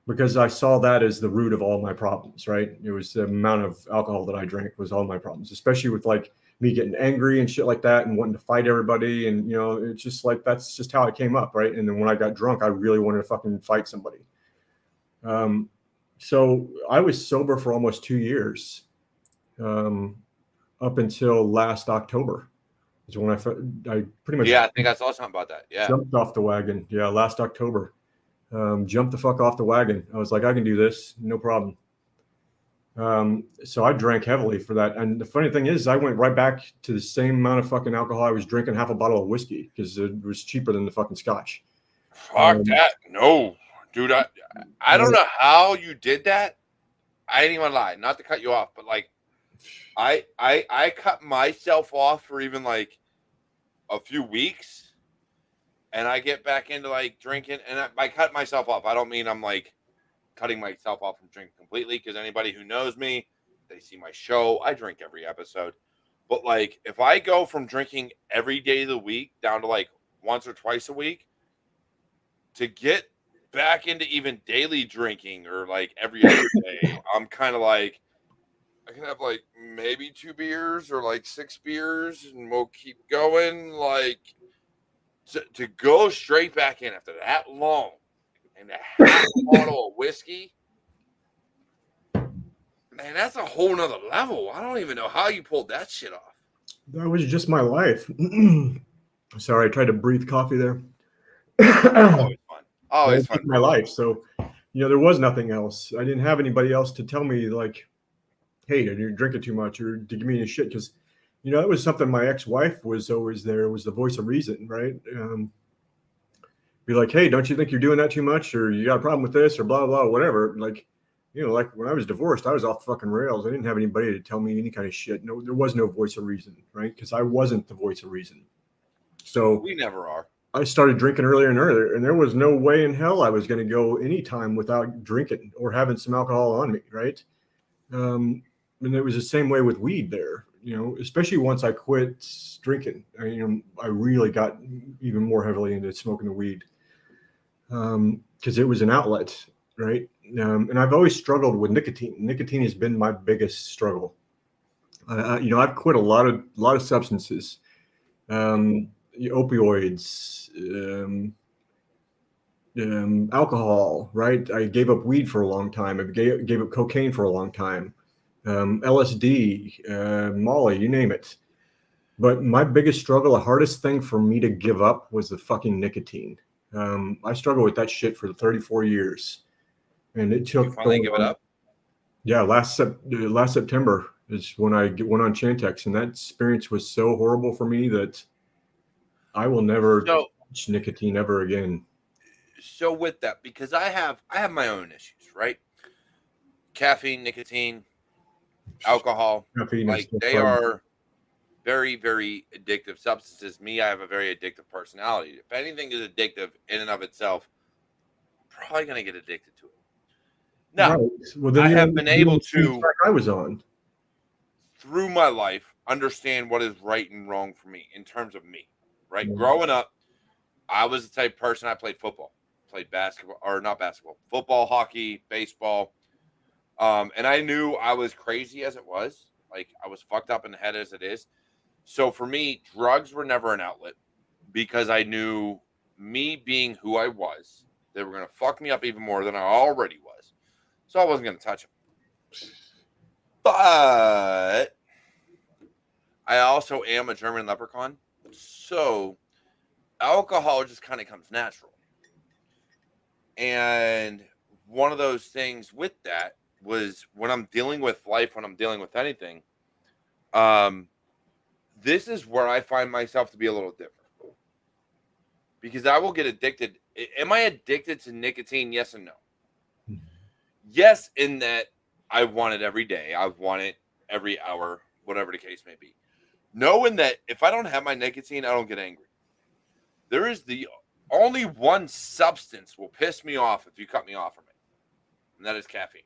because I saw that as the root of all my problems, right? It was the amount of alcohol that I drank was all my problems, especially with like me getting angry and shit like that and wanting to fight everybody. And, it's just like, that's just how it came up, right? And then when I got drunk, I really wanted to fucking fight somebody. So I was sober for almost 2 years up until last October. Is when I pretty much I think I saw something about that. Yeah, jumped off the wagon. Yeah, last October, jumped the fuck off the wagon. I was like, I can do this, no problem. So I drank heavily for that. And the funny thing is, I went right back to the same amount of fucking alcohol I was drinking, half a bottle of whiskey, because it was cheaper than the fucking scotch. Fuck that. No, dude. I don't know how you did that. I ain't even lie, not to cut you off, but like, I cut myself off for even like a few weeks, and I get back into like drinking. And I cut myself off, I don't mean I'm like cutting myself off from drinking completely, because anybody who knows me, they see my show, I drink every episode. But like, if I go from drinking every day of the week down to like once or twice a week, to get back into even daily drinking or like every other day, I'm kind of like, I can have like maybe 2 beers or like 6 beers and we'll keep going. Like, to go straight back in after that long and a half a bottle of whiskey, man, that's a whole nother level. I don't even know how you pulled that shit off. That was just my life. Sorry, I tried to breathe coffee there. Always fun. Always fun. My life. So, there was nothing else. I didn't have anybody else to tell me like, hey, you're drinking too much, or to give me any shit. Because, it was something my ex-wife was always there, was the voice of reason, right? Be like, hey, don't you think you're doing that too much? Or you got a problem with this, or blah, blah, whatever. Like, like when I was divorced, I was off the fucking rails. I didn't have anybody to tell me any kind of shit. No, there was no voice of reason, right? Because I wasn't the voice of reason. So we never are. I started drinking earlier and earlier, and there was no way in hell I was going to go any time without drinking or having some alcohol on me, right? And it was the same way with weed there, especially once I quit drinking. I really got even more heavily into smoking the weed because it was an outlet, right? And I've always struggled with nicotine. Nicotine has been my biggest struggle. I've quit a lot of substances, opioids, alcohol, right? I gave up weed for a long time. I gave up cocaine for a long time. LSD, Molly, you name it. But my biggest struggle, the hardest thing for me to give up was the fucking nicotine. I struggled with that shit for 34 years. And it took. You finally give it up? Yeah, last September is when I went on Chantix, and that experience was so horrible for me that I will never touch nicotine ever again. So with that, because I have my own issues, right? Caffeine, nicotine, alcohol, like they are very, very addictive substances. Me, I have a very addictive personality. If anything is addictive in and of itself, probably going to get addicted to it. Now, right. Well, then I have been able to, I was on through my life, understand what is right and wrong for me in terms of me, right? Mm-hmm. Growing up, I was the type of person, I played football, played basketball, or not basketball, football, hockey, baseball. And I knew I was crazy as it was. Like, I was fucked up in the head as it is. So for me, drugs were never an outlet because I knew me being who I was, they were going to fuck me up even more than I already was. So I wasn't going to touch them. But I also am a German leprechaun. So alcohol just kind of comes natural. And one of those things with that was when I'm dealing with life, when I'm dealing with anything, this is where I find myself to be a little different. Because I will get addicted. Am I addicted to nicotine? Yes and no. Yes, in that I want it every day. I want it every hour, whatever the case may be. No, in that if I don't have my nicotine, I don't get angry. There is the only one substance will piss me off if you cut me off from it. And that is caffeine.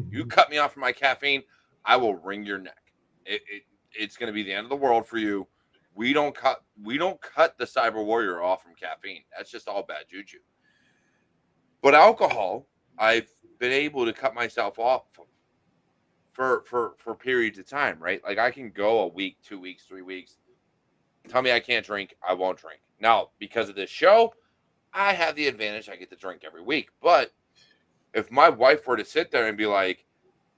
You cut me off from my caffeine, I will wring your neck. It's going to be the end of the world for you. We don't cut the Cyber Warrior off from caffeine. That's just all bad juju. But alcohol, I've been able to cut myself off for periods of time, right? Like I can go a week, 2 weeks, 3 weeks. Tell me I can't drink, I won't drink. Now, because of this show, I have the advantage I get to drink every week. But if my wife were to sit there and be like,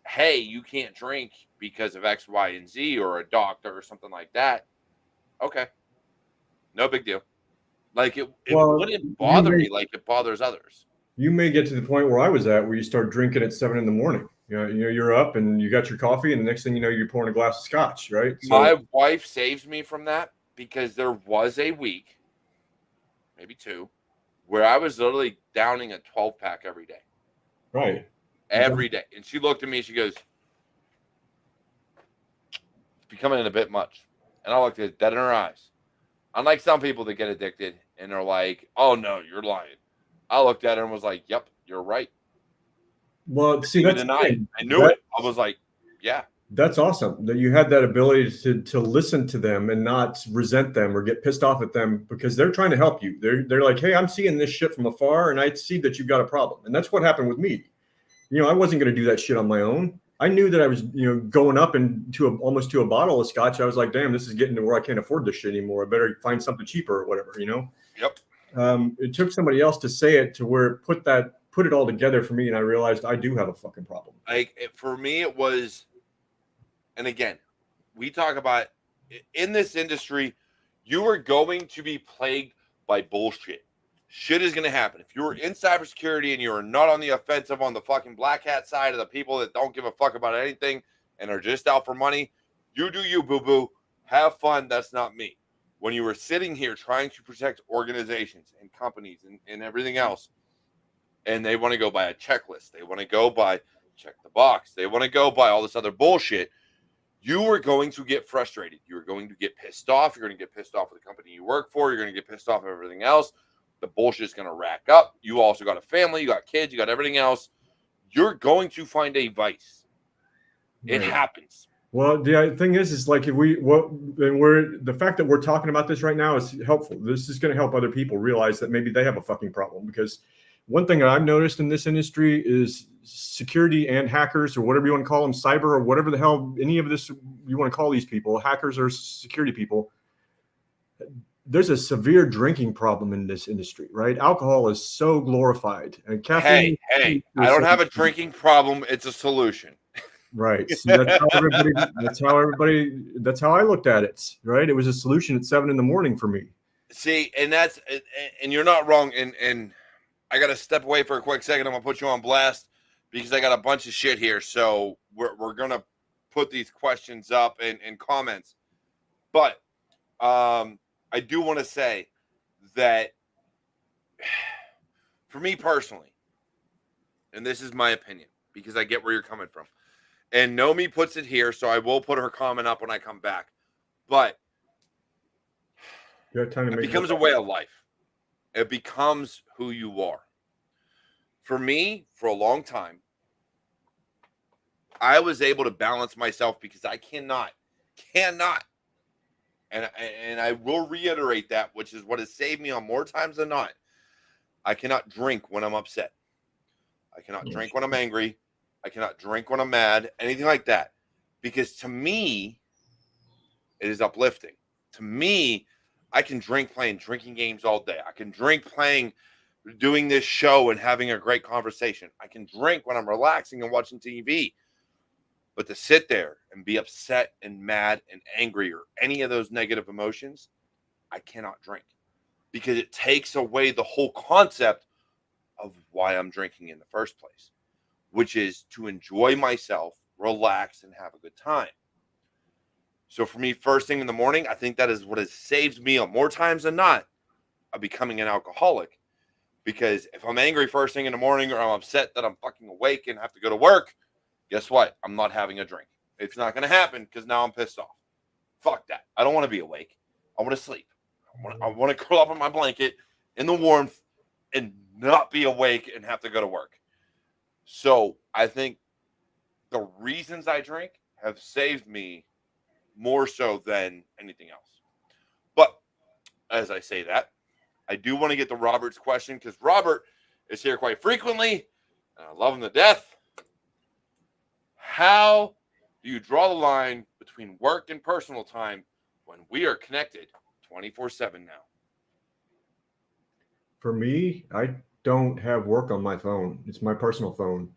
hey, you can't drink because of X, Y, and Z, or a doctor or something like that, okay, no big deal. Like it wouldn't bother me like it bothers others. You may get to the point where I was at, where you start drinking at 7 a.m. You're up and you got your coffee, and the next thing you know, you're pouring a glass of scotch, right? So, my wife saves me from that, because there was a week, maybe 2, where I was literally downing a 12-pack every day. Right. Every day. And she looked at me, she goes, it's becoming a bit much. And I looked at it dead in her eyes. Unlike some people that get addicted and they're like, oh no, you're lying. I looked at her and was like, yep, you're right. Well, see, that's I knew it. I was like, yeah. That's awesome that you had that ability to listen to them and not resent them or get pissed off at them, because they're trying to help you. They're like, hey, I'm seeing this shit from afar and I see that you've got a problem. And that's what happened with me. I wasn't going to do that shit on my own. I knew that I was, going up into almost to a bottle of scotch. I was like, damn, this is getting to where I can't afford this shit anymore. I better find something cheaper or whatever, Yep. It took somebody else to say it to where it put it all together for me. And I realized I do have a fucking problem. For me, it was, and again, we talk about in this industry, you are going to be plagued by bullshit. Shit is going to happen. If you're in cybersecurity and you're not on the offensive on the fucking black hat side of the people that don't give a fuck about anything and are just out for money, you do you, boo-boo. Have fun. That's not me. When you were sitting here trying to protect organizations and companies and everything else, and they want to go by a checklist, they want to go by check the box, they want to go by all this other bullshit, you are going to get frustrated. You're going to get pissed off. You're going to get pissed off with the company you work for. You're going to get pissed off of everything else. The bullshit is going to rack up. You also got a family. You got kids. You got everything else. You're going to find a vice. Right. It happens. Well, the thing is like the fact that we're talking about this right now is helpful. This is going to help other people realize that maybe they have a fucking problem, because one thing that I've noticed in this industry is security and hackers, or whatever you want to call them, cyber, or whatever the hell any of this you want to call these people, hackers or security people, there's a severe drinking problem in this industry, right? Alcohol is so glorified. And caffeine. Hey, I don't have a drinking problem. It's a solution. Right. See, that's how I looked at it, right? It was a solution at 7 a.m. for me. See, and you're not wrong. And I got to step away for a quick second. I'm going to put you on blast because I got a bunch of shit here. So we're going to put these questions up and comments. But I do want to say that for me personally, and this is my opinion because I get where you're coming from, and Nomi puts it here, so I will put her comment up when I come back. But it becomes a way of life. It becomes who you are. For me, for a long time, I was able to balance myself because I cannot, and I will reiterate that, which is what has saved me on more times than not. I cannot drink when I'm upset. I cannot drink when I'm angry. I cannot drink when I'm mad, anything like that. Because to me, it is uplifting. To me, I can drink playing drinking games all day. I can drink playing, doing this show and having a great conversation. I can drink when I'm relaxing and watching TV. But to sit there and be upset and mad and angry or any of those negative emotions, I cannot drink. Because it takes away the whole concept of why I'm drinking in the first place, which is to enjoy myself, relax, and have a good time. So for me, first thing in the morning, I think that is what has saved me more times than not of becoming an alcoholic. Because if I'm angry first thing in the morning, or I'm upset that I'm fucking awake and have to go to work, guess what? I'm not having a drink. It's not going to happen because now I'm pissed off. Fuck that. I don't want to be awake. I want to sleep. I want to curl up in my blanket in the warmth and not be awake and have to go to work. So I think the reasons I drink have saved me more so than anything else. But as I say that, I do want to get to Robert's question because Robert is here quite frequently, and I love him to death. How do you draw the line between work and personal time when we are connected 24/7 now? For me, I don't have work on my phone. It's my personal phone.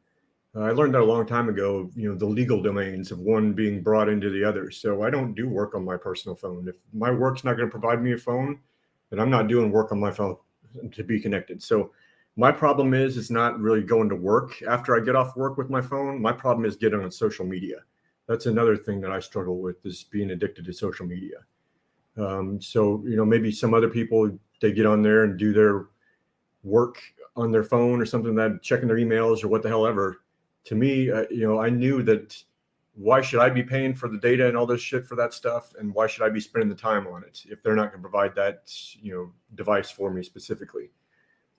I learned that a long time ago, the legal domains of one being brought into the other. So I don't do work on my personal phone. If my work's not going to provide me a phone, then I'm not doing work on my phone to be connected. So my problem is it's not really going to work after I get off work with my phone. My problem is getting on social media. That's another thing that I struggle with, is being addicted to social media. So maybe some other people, they get on there and do their work on their phone or something, that checking their emails or what the hell ever. To me, I knew that why should I be paying for the data and all this shit for that stuff? And why should I be spending the time on it if they're not going to provide that, device for me specifically?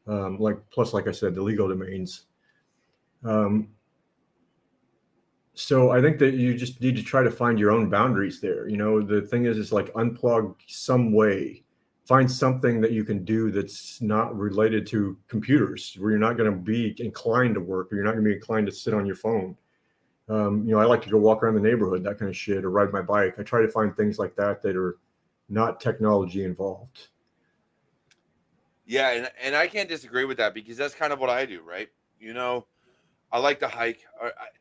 Like I said, the legal domains. So I think that you just need to try to find your own boundaries there. The thing is like unplug some way. Find something that you can do that's not related to computers, where you're not going to be inclined to work, or you're not going to be inclined to sit on your phone. I like to go walk around the neighborhood, that kind of shit, or ride my bike. I try to find things like that are not technology involved. Yeah, and I can't disagree with that, because that's kind of what I do, right? I like to hike.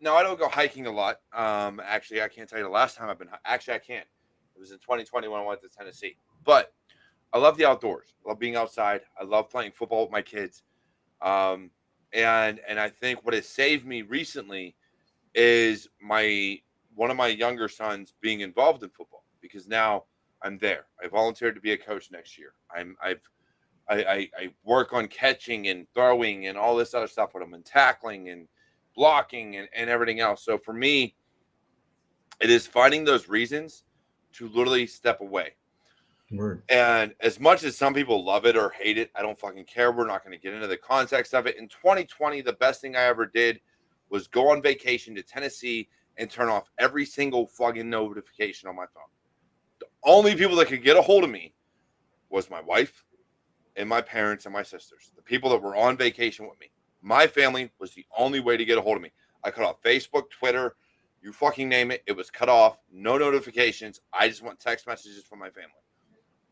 No, I don't go hiking a lot. Actually, I can't tell you the last time I've been. Actually, I can't. It was in 2020 when I went to Tennessee. But I love the outdoors. I love being outside. I love playing football with my kids. And I think what has saved me recently is one of my younger sons being involved in football, because now I'm there. I volunteered to be a coach next year. I work on catching and throwing and all this other stuff with him, and tackling and blocking and everything else. So for me, it is finding those reasons to literally step away. Word. And as much as some people love it or hate it, I don't fucking care. We're not going to get into the context of it. In 2020, the best thing I ever did was go on vacation to Tennessee and turn off every single fucking notification on my phone. The only people that could get a hold of me was my wife and my parents and my sisters, the people that were on vacation with me. My family was the only way to get a hold of me. I cut off Facebook, Twitter, you fucking name it. It was cut off. No notifications. I just want text messages from my family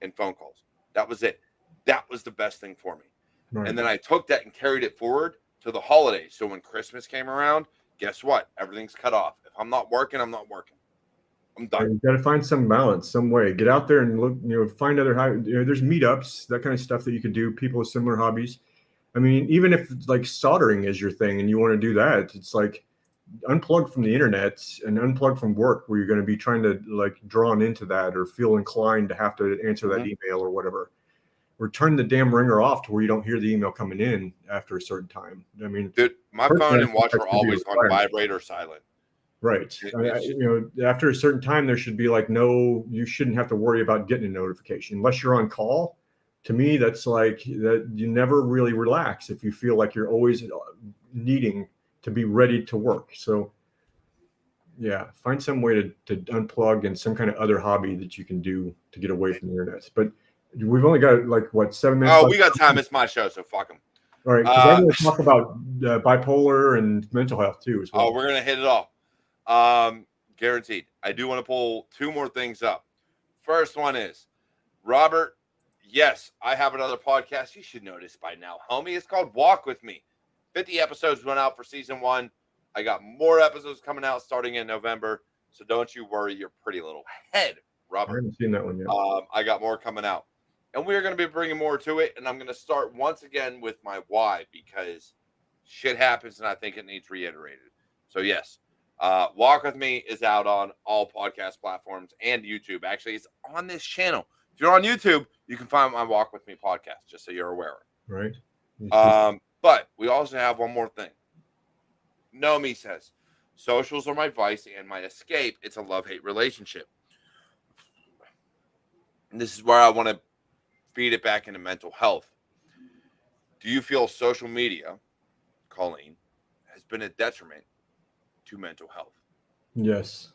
and phone calls. That was it. That was the best thing for me. Right. And then I took that and carried it forward to the holidays. So when Christmas came around, guess what? Everything's cut off. If I'm not working, I'm not working. I'm done. You got to find some balance, some way. Get out there and look, find other there's meetups, that kind of stuff that you can do, people with similar hobbies. I mean, even if like soldering is your thing and you want to do that, it's like unplug from the internet and unplug from work, where you're going to be trying to like drawn into that or feel inclined to have to answer that email or whatever. Or turn the damn ringer off to where you don't hear the email coming in after a certain time. I mean, dude, my phone and watch are always on vibrate or silent. Right. After a certain time, there should be like you shouldn't have to worry about getting a notification unless you're on call. To me, that's like that. You never really relax if you feel like you're always needing to be ready to work. So yeah, find some way to unplug and some kind of other hobby that you can do to get away from the internet. But we've only got like 7 minutes. Oh, we got time. It's my show, so fuck them. All right, because I'm going to talk about bipolar and mental health too as well. Oh, we're going to hit it all. Guaranteed. I do want to pull 2 more things up. First one is, Robert, yes, I have another podcast. You should know this by now, homie. It's called Walk With Me. 50 episodes went out for season 1. I got more episodes coming out starting in November. So don't you worry your pretty little head, Robert. I haven't seen that one yet. I got more coming out. And we're going to be bringing more to it. And I'm going to start once again with my why, because shit happens and I think it needs reiterated. So yes, Walk With Me is out on all podcast platforms and YouTube. Actually, it's on this channel. If you're on YouTube, you can find my Walk With Me podcast, just so you're aware. Right. But we also have one more thing. Nomi says, socials are my vice and my escape. It's a love-hate relationship. And this is where I want to feed it back into mental health. Do you feel social media, Coleen, has been a detriment to mental health? Yes.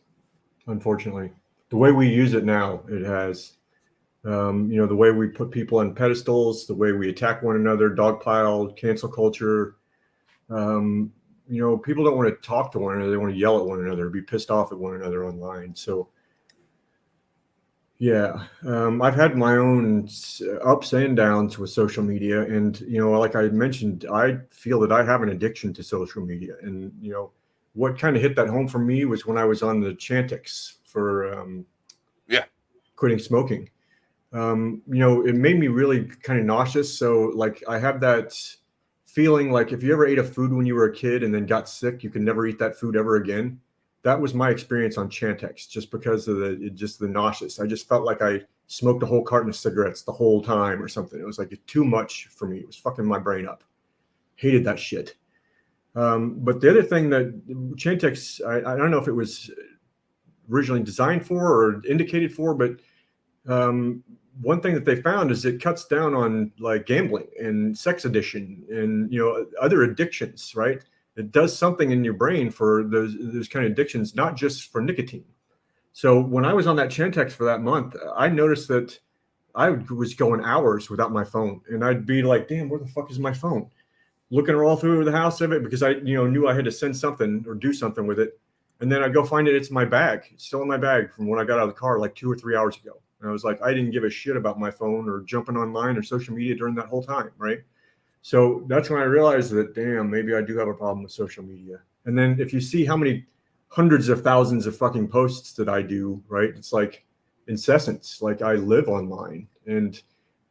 unfortunately. The way we use it now, it has. The way we put people on pedestals, the way we attack one another, dogpile, cancel culture. People don't want to talk to one another. They want to yell at one another, be pissed off at one another online. So, yeah, I've had my own ups and downs with social media. And, like I mentioned, I feel that I have an addiction to social media. And, what kind of hit that home for me was when I was on the Chantix for quitting smoking. It made me really kind of nauseous. So like I have that feeling like if you ever ate a food when you were a kid and then got sick, you can never eat that food ever again. That was my experience on Chantix, just because of the nauseous. I just felt like I smoked a whole carton of cigarettes the whole time or something. It was like too much for me. It was fucking my brain up. Hated that shit. But the other thing that Chantix, I don't know if it was originally designed for or indicated for, but one thing that they found is it cuts down on like gambling and sex addiction and other addictions, right? It does something in your brain for those kind of addictions, not just for nicotine. So when I was on that Chantix for that month, I noticed that I was going hours without my phone, and I'd be like, "Damn, where the fuck is my phone?" Looking all through the house of it because I knew I had to send something or do something with it, and then I go find it. It's in my bag. It's still in my bag from when I got out of the car like 2 or 3 hours ago. And I was like, I didn't give a shit about my phone or jumping online or social media during that whole time, right? So that's when I realized that, damn, maybe I do have a problem with social media. And then if you see how many hundreds of thousands of fucking posts that I do, right? It's like incessant. Like I live online, and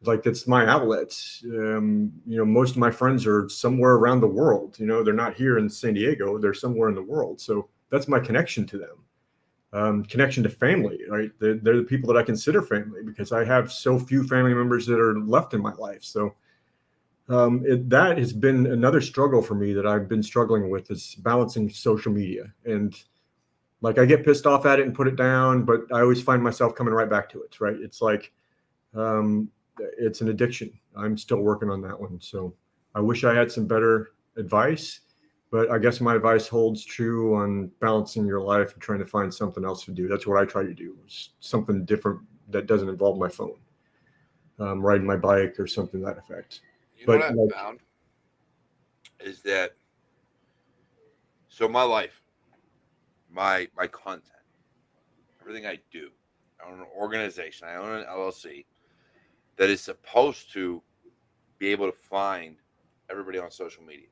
like that's my outlet. Most of my friends are somewhere around the world. They're not here in San Diego. They're somewhere in the world. So that's my connection to them. Connection to family, right? They're the people that I consider family because I have so few family members that are left in my life. So that has been another struggle for me that I've been struggling with, is balancing social media. And like I get pissed off at it and put it down, but I always find myself coming right back to it, right? It's like it's an addiction. I'm still working on that one. So I wish I had some better advice. But I guess my advice holds true on balancing your life and trying to find something else to do. That's what I try to do, something different that doesn't involve my phone, riding my bike or something to that effect. What I found is that, so my life, my content, everything I do, I own an organization, I own an LLC that is supposed to be able to find everybody on social media.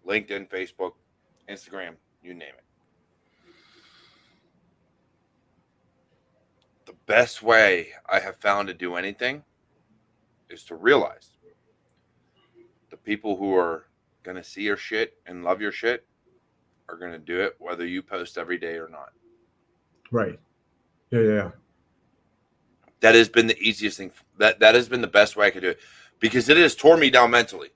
LinkedIn, Facebook, Instagram, you name it. The best way I have found to do anything is to realize the people who are going to see your shit and love your shit are going to do it whether you post every day or not. Right. Yeah. That has been the easiest thing. That has been the best way I could do it, because it has torn me down mentally.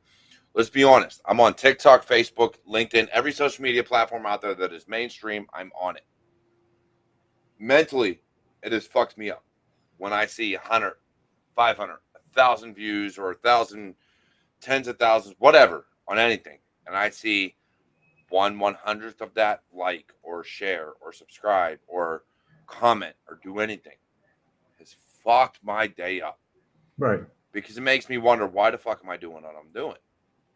Let's be honest. I'm on TikTok, Facebook, LinkedIn, every social media platform out there that is mainstream, I'm on it. Mentally, it has fucked me up when I see 100, 500, 1,000 views or 1,000, tens of thousands, whatever, on anything. And I see 1/100th of that like or share or subscribe or comment or do anything. Has fucked my day up. Right. Because it makes me wonder, why the fuck am I doing what I'm doing?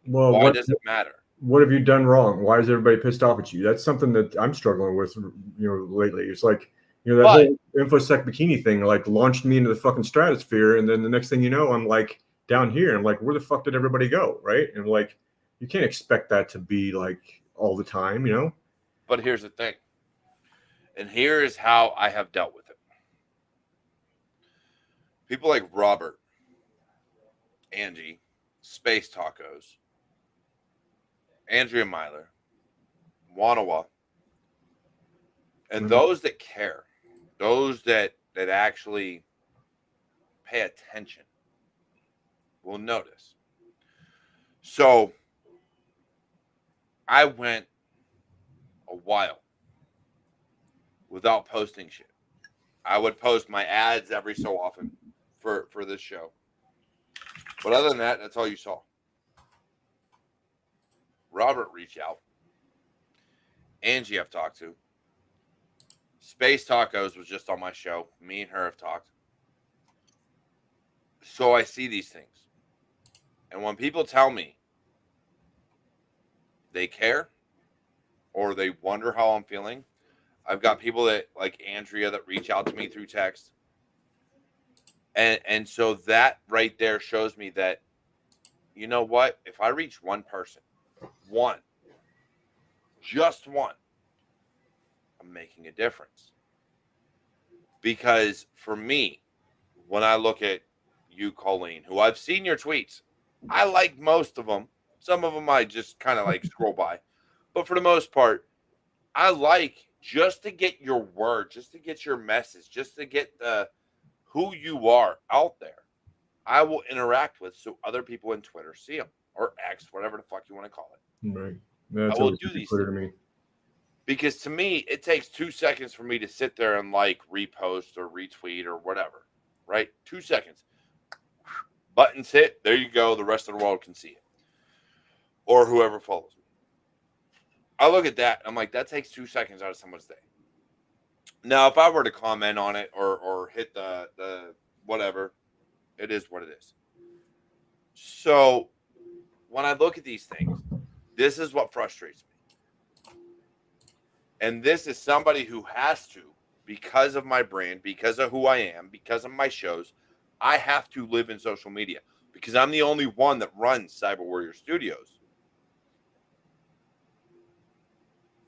Well, why does it matter? What have you done wrong? Why is everybody pissed off at you? That's something that I'm struggling with, lately. It's like, that whole InfoSec bikini thing, like, launched me into the fucking stratosphere. And then the next thing you know, I'm like down here. And I'm like, where the fuck did everybody go? Right. And like, you can't expect that to be like all the time, But here's the thing. And here is how I have dealt with it. People like Robert, Angie, Space Tacos, Andrea Myler, Wanawa, and those that care, those that actually pay attention will notice. So I went a while without posting shit. I would post my ads every so often for this show. But other than that, that's all you saw. Robert reached out. Angie I've talked to. Space Tacos was just on my show. Me and her have talked. So I see these things. And when people tell me they care or they wonder how I'm feeling, I've got people that like Andrea that reach out to me through text. And so that right there shows me that, you know what? If I reach one person, just one, I'm making a difference. Because for me, when I look at you, Coleen, who I've seen your tweets, I like most of them. Some of them I just kind of like scroll by. But for the most part, I like just to get your word, just to get your message, just to get the who you are out there. I will interact with so other people in Twitter see them, or X, whatever the fuck you want to call it. Right. That's I will do these clear things. to me. Because to me, it takes 2 seconds for me to sit there and like repost or retweet or whatever, right? 2 seconds. Buttons hit. There you go. The rest of the world can see it. Or whoever follows me. I look at that. I'm like, that takes 2 seconds out of someone's day. Now, if I were to comment on it or hit the whatever, it is what it is. So when I look at these things, this is what frustrates me. And this is somebody who has to, because of my brand, because of who I am, because of my shows, I have to live in social media because I'm the only one that runs CyberWarriorStudios.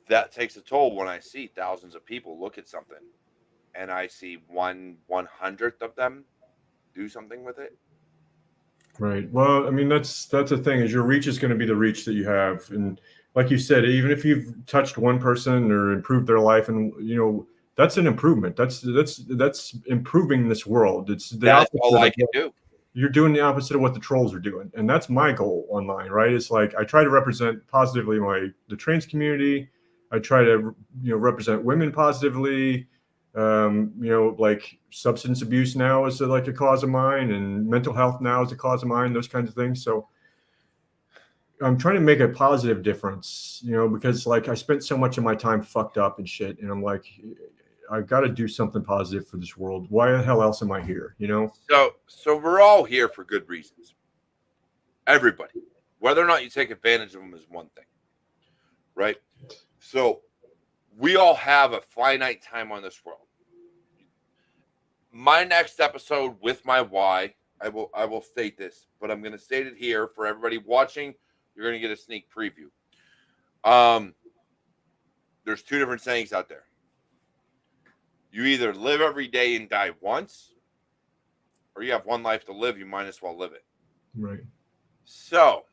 That takes a toll when I see thousands of people look at something and I see 1/100th of them do something with it. Right. Well, I mean, that's the thing is your reach is going to be the reach that you have. And like you said, even if you've touched one person or improved their life, and that's an improvement. That's improving this world. It's the That's opposite all of I can do. You're doing the opposite of what the trolls are doing. And that's my goal online, right? It's like I try to represent positively the trans community. I try to represent women positively. Like substance abuse now is like a cause of mine, and mental health now is a cause of mine, those kinds of things. So I'm trying to make a positive difference, because like I spent so much of my time fucked up and shit. And I'm like, I've got to do something positive for this world. Why the hell else am I here? So we're all here for good reasons. Everybody, whether or not you take advantage of them is one thing, right? So we all have a finite time on this world. My next episode with my why, I will state this, but I'm going to state it here for everybody watching. You're going to get a sneak preview. There's two different sayings out there. You either live every day and die once, or you have one life to live. You might as well live it. Right. So,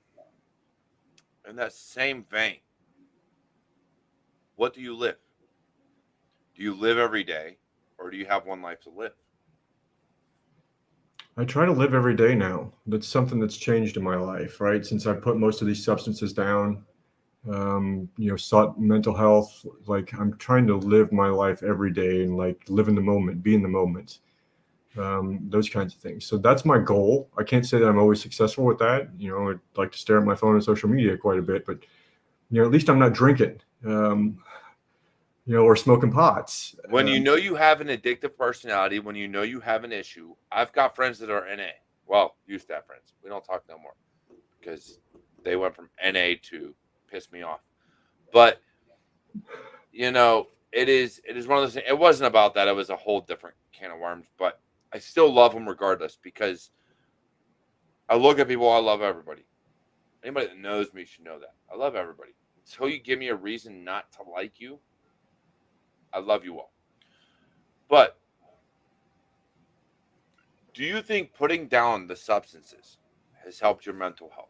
in that same vein, what do you live? Do you live every day, or do you have one life to live? I try to live every day now. That's something that's changed in my life, right? Since I put most of these substances down, sought mental health. Like I'm trying to live my life every day and like live in the moment, be in the moment, those kinds of things. So that's my goal. I can't say that I'm always successful with that. I'd like to stare at my phone and social media quite a bit, but at least I'm not drinking, or smoking pots. When you have an addictive personality, when you have an issue, I've got friends that are NA. Well, used to have friends. We don't talk no more because they went from NA to piss me off. But it is one of those things. It wasn't about that. It was a whole different can of worms. But I still love them regardless because I look at people. I love everybody. Anybody that knows me should know that. I love everybody. Until you give me a reason not to like you, I love you all. But do you think putting down the substances has helped your mental health?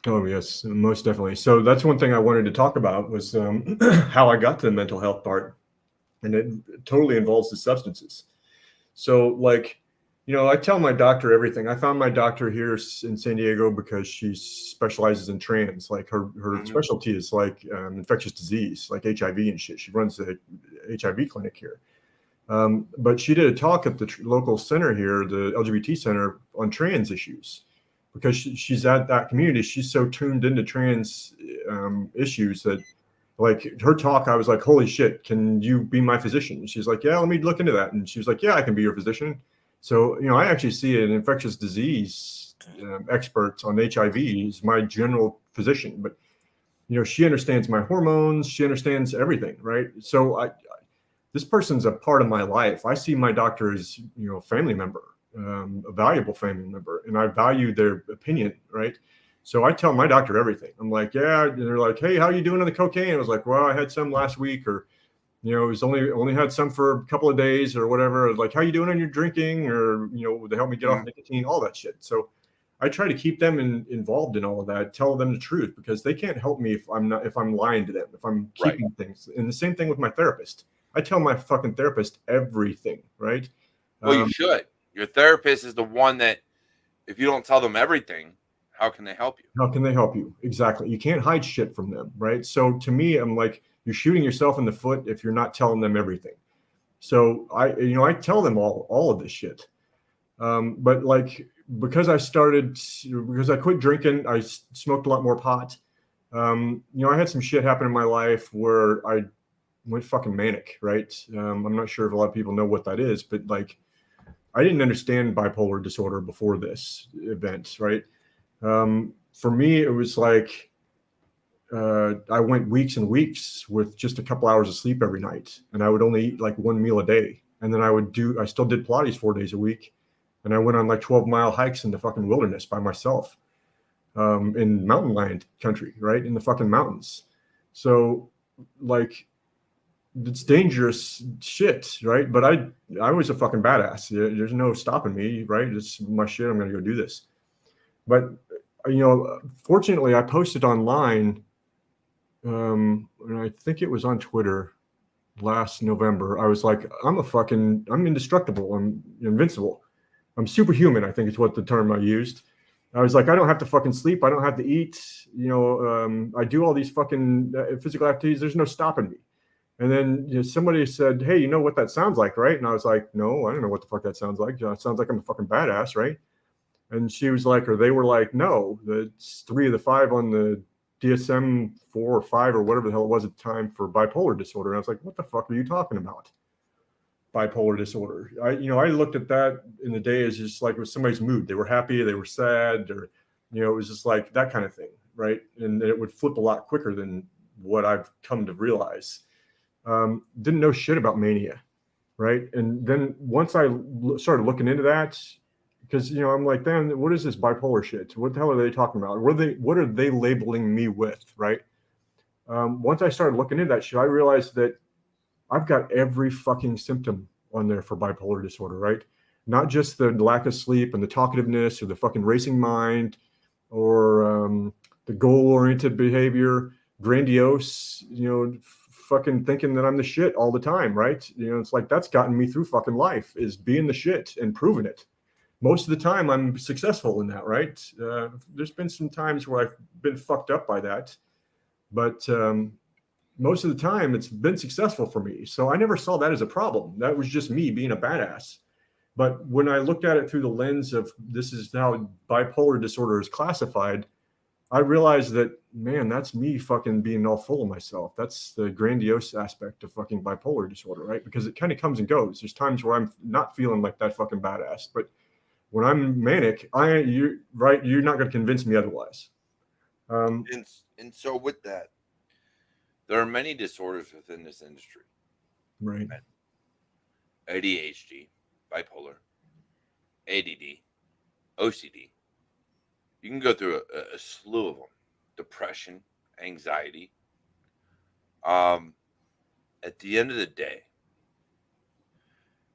Oh, yes, most definitely. So that's one thing I wanted to talk about was how I got to the mental health part. And it totally involves the substances. So like, I tell my doctor everything. I found my doctor here in San Diego because she specializes in trans. Like her specialty is like infectious disease, like HIV and shit. She runs the HIV clinic here. But she did a talk at the local center here, the LGBT center, on trans issues. Because she's at that community, she's so tuned into trans issues that like her talk, I was like, holy shit, can you be my physician? She's like, yeah, let me look into that. And she was like, yeah, I can be your physician. So, you know, I actually see an infectious disease expert on HIV is my general physician, but, you know, she understands my hormones. She understands everything. Right. So this person's a part of my life. I see my doctor as, you know, a family member, a valuable family member, and I value their opinion. Right. So I tell my doctor everything. I'm like, yeah. And they're like, hey, how are you doing on the cocaine? I was like, well, I had some last week, or, you know, it was only had some for a couple of days or whatever. Like, how you doing on your drinking? Or, you know, they help me get off nicotine, all that shit. So I try to keep them involved in all of that, tell them the truth, because they can't help me if I'm lying to them, if I'm keeping things. And the same thing with my therapist. I tell my fucking therapist everything, right? Well, you should. Your therapist is the one that, if you don't tell them everything, how can they help you? How can they help you? Exactly. You can't hide shit from them, right? So to me, I'm like, you're shooting yourself in the foot if you're not telling them everything. So I tell them all of this shit. But like, because I quit drinking, I smoked a lot more pot. You know, I had some shit happen in my life where I went fucking manic, right? I'm not sure if a lot of people know what that is, but like, I didn't understand bipolar disorder before this event, right? For me, it was like I went weeks and weeks with just a couple hours of sleep every night, and I would only eat like one meal a day. And then I still did Pilates 4 days a week, and I went on like 12-mile hikes in the fucking wilderness by myself, in mountain lion country, right? In the fucking mountains. So like, it's dangerous shit, right? But I was a fucking badass. There's no stopping me, right? It's my shit. I'm going to go do this. But, you know, fortunately, I posted online, and I think it was on Twitter last November. I was like, I'm indestructible. I'm invincible. I'm superhuman, I think is what the term I used. I was like, I don't have to fucking sleep. I don't have to eat. You know, I do all these fucking physical activities. There's no stopping me. And then, you know, somebody said, hey, you know what that sounds like, right? And I was like, no, I don't know what the fuck that sounds like. It sounds like I'm a fucking badass, right? And she was like, or they were like, no, it's 3 of the 5 on the DSM 4 or 5 or whatever the hell it was at the time for bipolar disorder. And I was like, what the fuck are you talking about? Bipolar disorder. I looked at that in the day as just like it was somebody's mood. They were happy, they were sad, or, you know, it was just like that kind of thing, right? And it would flip a lot quicker than what I've come to realize. Didn't know shit about mania, right? And then once I started looking into that, because, you know, I'm like, man, what is this bipolar shit? What the hell are they talking about? What are they labeling me with, right? Once I started looking into that shit, I realized that I've got every fucking symptom on there for bipolar disorder, right? Not just the lack of sleep and the talkativeness or the fucking racing mind or the goal-oriented behavior, grandiose, you know, fucking thinking that I'm the shit all the time, right? You know, it's like that's gotten me through fucking life, is being the shit and proving it. Most of the time I'm successful in that, right? There's been some times where I've been fucked up by that, but most of the time it's been successful for me. So I never saw that as a problem. That was just me being a badass. But when I looked at it through the lens of this is how bipolar disorder is classified, I realized that, man, that's me fucking being all full of myself. That's the grandiose aspect of fucking bipolar disorder, right? Because it kind of comes and goes. There's times where I'm not feeling like that fucking badass, but when I'm manic, you're not going to convince me otherwise. And so with that, there are many disorders within this industry. Right. ADHD, bipolar, ADD, OCD. You can go through a slew of them. Depression, anxiety. At the end of the day,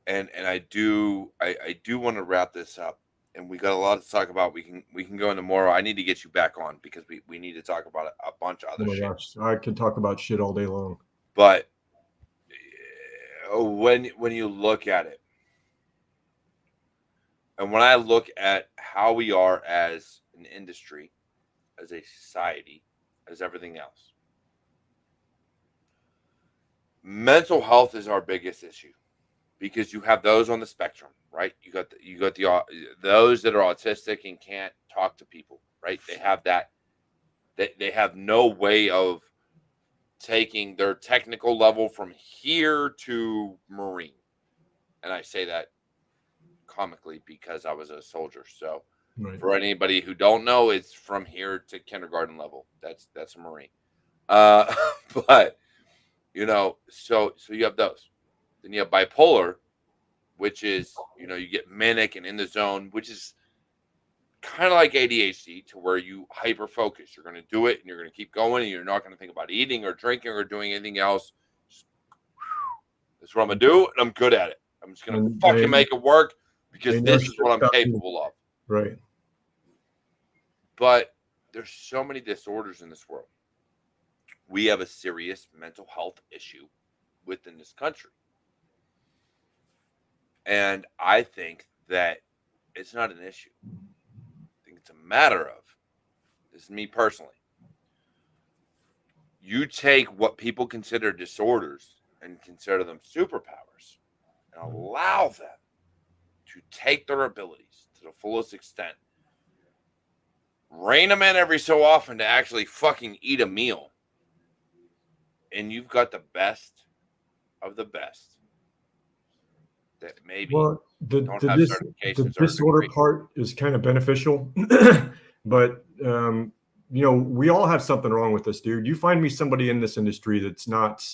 and I do want to wrap this up, and we got a lot to talk about. We can go into more. I need to get you back on because we need to talk about a bunch of other shit. Gosh, I could talk about shit all day long. But when you look at it, and when I look at how we are as an industry, as a society, as everything else, mental health is our biggest issue. Because you have those on the spectrum, right? You got those that are autistic and can't talk to people, right? They have that. They have no way of taking their technical level from here to Marine. And I say that comically because I was a soldier. So for anybody who don't know, it's from here to kindergarten level. That's a Marine. But you know, so you have those. Then you have bipolar, which is, you know, you get manic and in the zone, which is kind of like ADHD, to where you hyper focus. You're going to do it and you're going to keep going, and you're not going to think about eating or drinking or doing anything else. That's what I'm going to do, and I'm good at it. I'm just going to fucking make it work because this is what I'm capable of. Right. But there's so many disorders in this world. We have a serious mental health issue within this country. And I think that it's not an issue. I think it's a matter of, this is me personally, you take what people consider disorders and consider them superpowers and allow them to take their abilities to the fullest extent. Rein them in every so often to actually fucking eat a meal. And you've got the best of the best that maybe the disorder part is kind of beneficial. But, you know, we all have something wrong with us, dude. You find me somebody in this industry that's not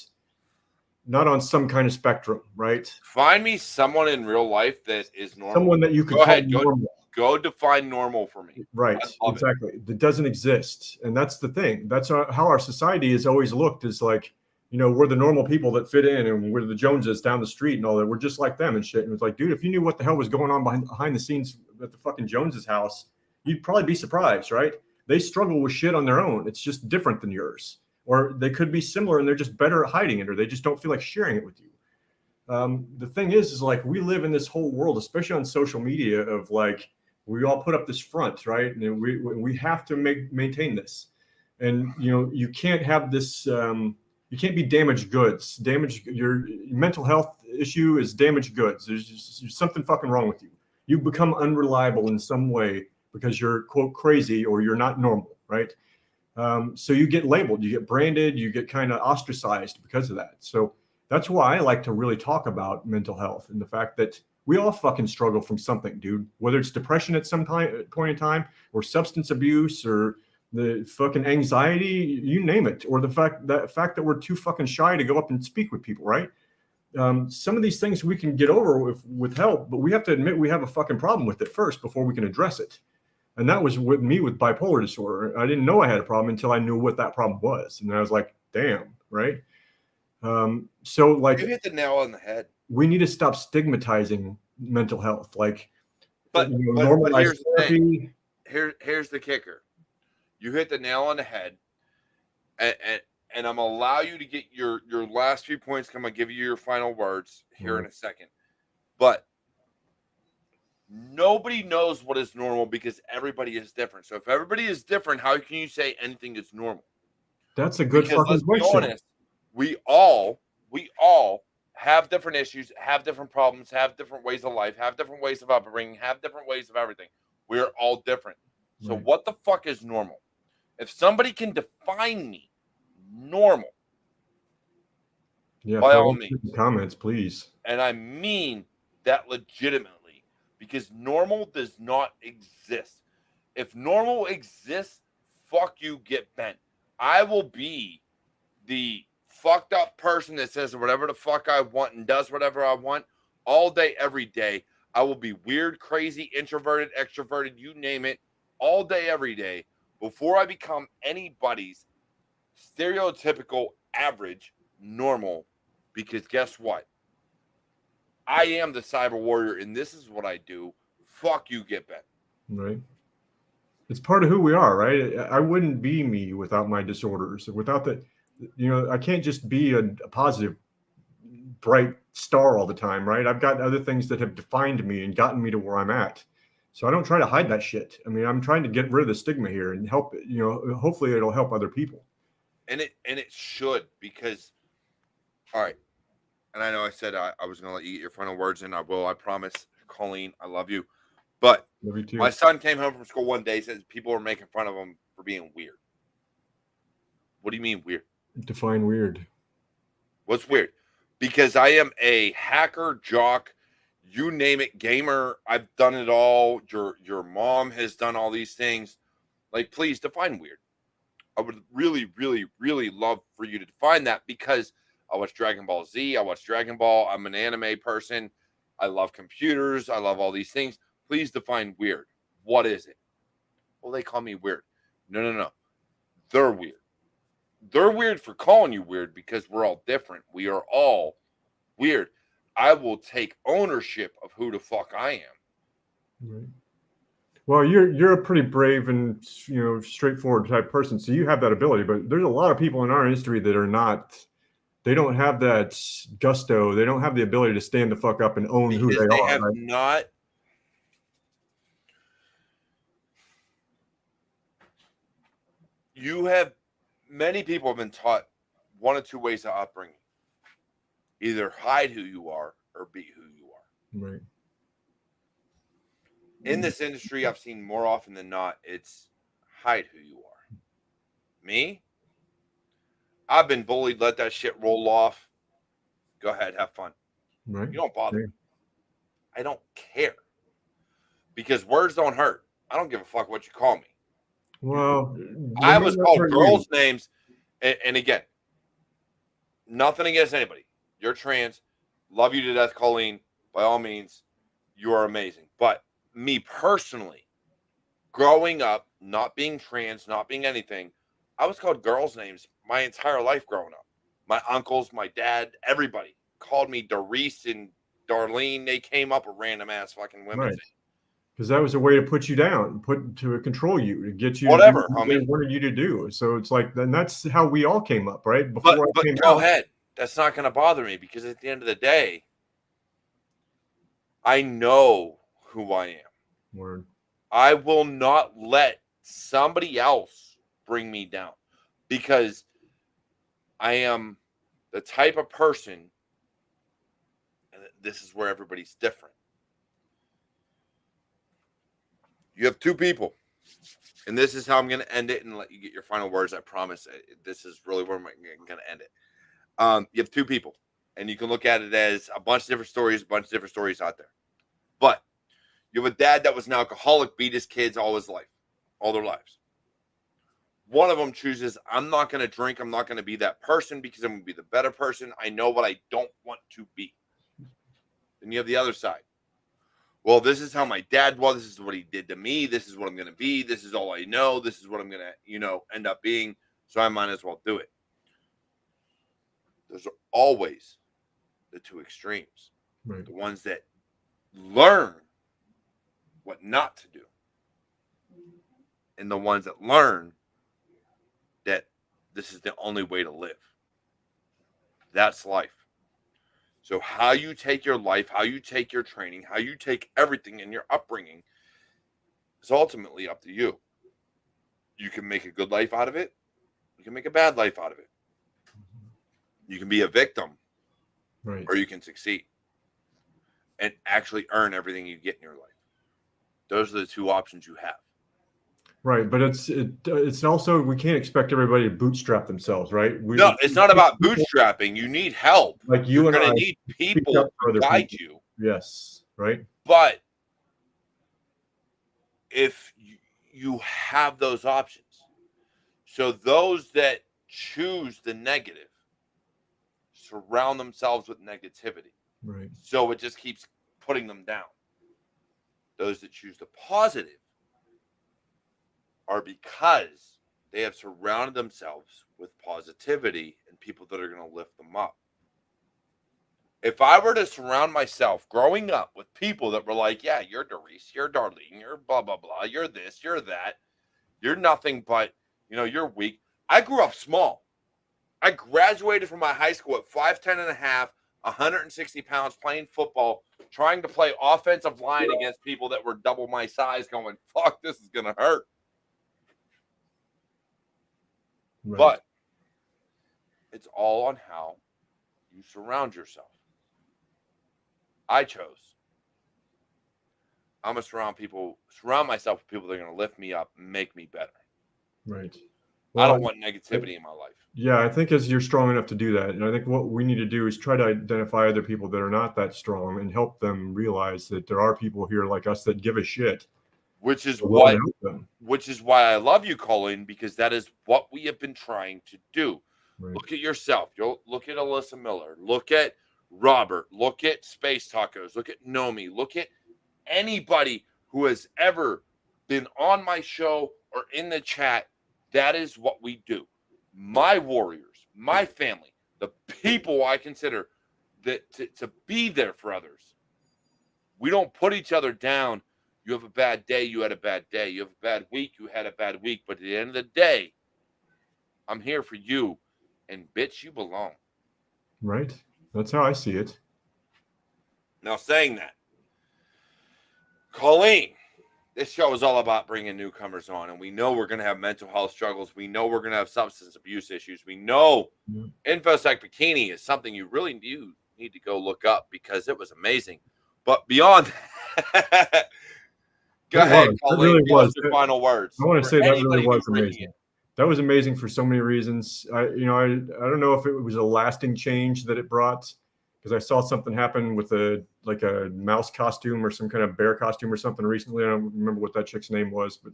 on some kind of spectrum, right? Find me someone in real life that is normal. Someone that you could call normal. Go define normal for me. Right, exactly. That doesn't exist. And that's the thing. That's how our society has always looked, is like, you know, we're the normal people that fit in, and we're the Joneses down the street and all that. We're just like them and shit. And it's like, dude, if you knew what the hell was going on behind the scenes at the fucking Joneses house, you'd probably be surprised, right? They struggle with shit on their own. It's just different than yours. Or they could be similar and they're just better at hiding it, or they just don't feel like sharing it with you. The thing is like, we live in this whole world, especially on social media, of like, we all put up this front, right? And we have to maintain this. And, you know, you can't have this, you can't be damaged goods. Your mental health issue is damaged goods. There's something fucking wrong with you. You become unreliable in some way because you're, quote, crazy, or you're not normal, right? So you get labeled, you get branded, you get kind of ostracized because of that. So that's why I like to really talk about mental health and the fact that we all fucking struggle from something, dude. Whether it's depression at some point in time, or substance abuse, or the fucking anxiety, you name it, or the fact that we're too fucking shy to go up and speak with people, right? Some of these things we can get over with help, but we have to admit we have a fucking problem with it first before we can address it. And that was with me with bipolar disorder. I didn't know I had a problem until I knew what that problem was. And I was like, damn, right? So like, you hit the nail on the head. We need to stop stigmatizing mental health. Like, but here's the thing. Here's the kicker. You hit the nail on the head, and I'm gonna allow you to get your last few points. I'm gonna give you your final words here in a second. But nobody knows what is normal because everybody is different. So if everybody is different, how can you say anything is normal? That's a good fucking question. Let's be honest, we all have different issues, have different problems, have different ways of life, have different ways of upbringing, have different ways of everything. We're all different. So what the fuck is normal? If somebody can define me normal, by all means, comments, please. And I mean that legitimately, because normal does not exist. If normal exists, fuck you, get bent. I will be the fucked up person that says whatever the fuck I want and does whatever I want all day, every day. I will be weird, crazy, introverted, extroverted, you name it, all day, every day, before I become anybody's stereotypical, average, normal. Because guess what? I am the cyber warrior, and this is what I do. Fuck you, get bent. Right. It's part of who we are, right? I wouldn't be me without my disorders. Without the, you know, I can't just be a positive, bright star all the time, right? I've got other things that have defined me and gotten me to where I'm at. So I don't try to hide that shit. I mean, I'm trying to get rid of the stigma here and help, you know, hopefully it'll help other people. And it should, because, all right. And I know I said I was going to let you get your final words, and I will, I promise. Coleen, I love you. But my son came home from school one day, says people were making fun of him for being weird. What do you mean weird? Define weird. What's weird? Because I am a hacker, jock, you name it, gamer. I've done it all. Your mom has done all these things. Like, please define weird. I would really, really, really love for you to define that, because I watch Dragon Ball Z. I watch Dragon Ball. I'm an anime person. I love computers. I love all these things. Please define weird. What is it? Well, they call me weird. No. They're weird. They're weird for calling you weird, because we're all different. We are all weird. I will take ownership of who the fuck I am. Right. Well, you're a pretty brave and straightforward type person, so you have that ability. But there's a lot of people in our industry that are not. They don't have that gusto. They don't have the ability to stand the fuck up and own who they are. Have right? not. Many people have been taught one of two ways of upbringing: either hide who you are or be who you are. Right. In this industry, I've seen more often than not, it's hide who you are. Me, I've been bullied. Let that shit roll off. Go ahead, have fun. Right. You don't bother me. I don't care, because words don't hurt. I don't give a fuck what you call me. Well, I was called girls' names, and again, nothing against anybody. You're trans. Love you to death, Coleen. By all means, you are amazing. But me personally, growing up, not being trans, not being anything, I was called girls' names my entire life growing up. My uncles, my dad, everybody called me Doris and Darlene. They came up with random ass fucking women. Right. Because that was a way to put you down, to control you, to get you whatever, to do what they wanted you to do. So it's like, then that's how we all came up, right? Before but go ahead. That's not going to bother me, because at the end of the day, I know who I am. Word. I will not let somebody else bring me down, because I am the type of person, and this is where everybody's different. You have two people, and this is how I'm going to end it and let you get your final words. I promise. This is really where I'm going to end it. You have two people, and you can look at it as a bunch of different stories out there. But you have a dad that was an alcoholic, beat his kids all their lives. One of them chooses, I'm not going to drink. I'm not going to be that person, because I'm going to be the better person. I know what I don't want to be. Then you have the other side. Well, this is how my dad was. This is what he did to me. This is what I'm going to be. This is all I know. This is what I'm going to, end up being. So I might as well do it. Those are always the two extremes. Right. The ones that learn what not to do, and the ones that learn that this is the only way to live. That's life. So how you take your life, how you take your training, how you take everything in your upbringing is ultimately up to you. You can make a good life out of it. You can make a bad life out of it. You can be a victim, right, or you can succeed and actually earn everything you get in your life. Those are the two options you have. Right, but it's also, we can't expect everybody to bootstrap themselves, right? No, it's not about bootstrapping. You need help. Like you're going to need people to guide you. Yes, right. But if you have those options, so those that choose the negative surround themselves with negativity. Right. So it just keeps putting them down. Those that choose the positive are because they have surrounded themselves with positivity and people that are going to lift them up. If I were to surround myself growing up with people that were like, yeah, you're Doris, you're Darlene, you're blah, blah, blah, you're this, you're that, you're nothing but, you're weak. I grew up small. I graduated from my high school at 5'10 and a half, 160 pounds, playing football, trying to play offensive line against people that were double my size, going, fuck, this is going to hurt. Right. But it's all on how you surround yourself. I chose. I'm going to surround myself with people that are going to lift me up and make me better. Right. I Well, don't want negativity in my life. yeah, I think as you're strong enough to do that, and I think what we need to do is try to identify other people that are not that strong and help them realize that there are people here like us that give a shit. Which is We're willing what to help them. which is why I love you, Coleen, because that is what we have been trying to do. Right. Look at yourself. You'll look at Alyssa Miller. Look at Robert. Look at Space Tacos. Look at Nomi. Look at anybody who has ever been on my show or in the chat. That is what we do. My warriors, my family, the people I consider that to be there for others. We don't put each other down. You have a bad day, you had a bad day. You have a bad week, you had a bad week. But at the end of the day, I'm here for you. And bitch, you belong. Right. That's how I see it. Now, saying that, Coleen, this show is all about bringing newcomers on. And we know we're going to have mental health struggles. We know we're going to have substance abuse issues. We know InfoSec Bikini is something you really do need to go look up because it was amazing. But beyond that, go ahead, Coleen. Really was. Your final words. I want to say that really was who's reading amazing. That was amazing for so many reasons. I don't know if it was a lasting change that it brought, because I saw something happen with a mouse costume or some kind of bear costume or something recently. I don't remember what that chick's name was, but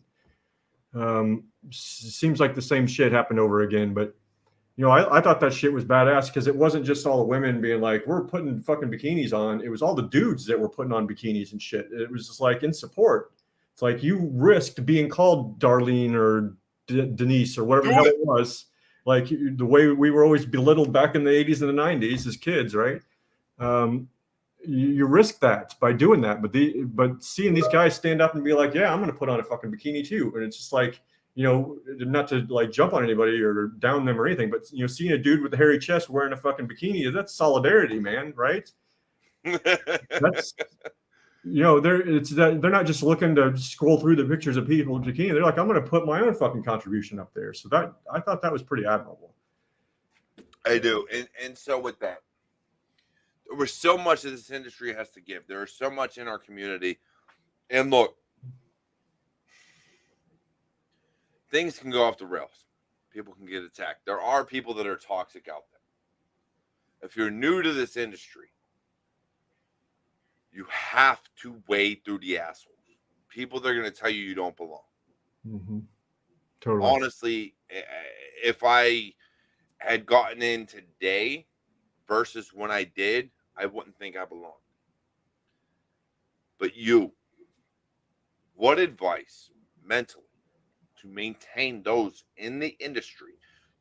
seems like the same shit happened over again. But I thought that shit was badass because it wasn't just all the women being like, we're putting fucking bikinis on. It was all the dudes that were putting on bikinis and shit. It was just like in support. It's like you risked being called Darlene or Denise or whatever the hell it was. Like the way we were always belittled back in the 80s and the 90s as kids, right? You risk that by doing that. But seeing these guys stand up and be like, yeah, I'm going to put on a fucking bikini too. And it's just like, not to like jump on anybody or down them or anything, but seeing a dude with a hairy chest wearing a fucking bikini, that's solidarity, man, right? That's they're not just looking to scroll through the pictures of people in bikini. They're like, I'm going to put my own fucking contribution up there. So that I thought that was pretty admirable. I do, and so with that, there was so much that this industry has to give. There is so much in our community, and look. Things can go off the rails. People can get attacked. There are people that are toxic out there. If you're new to this industry, you have to wade through the assholes. People that are going to tell you don't belong. Mm-hmm. Totally. Honestly, if I had gotten in today versus when I did, I wouldn't think I belonged. But what advice mentally to maintain those in the industry,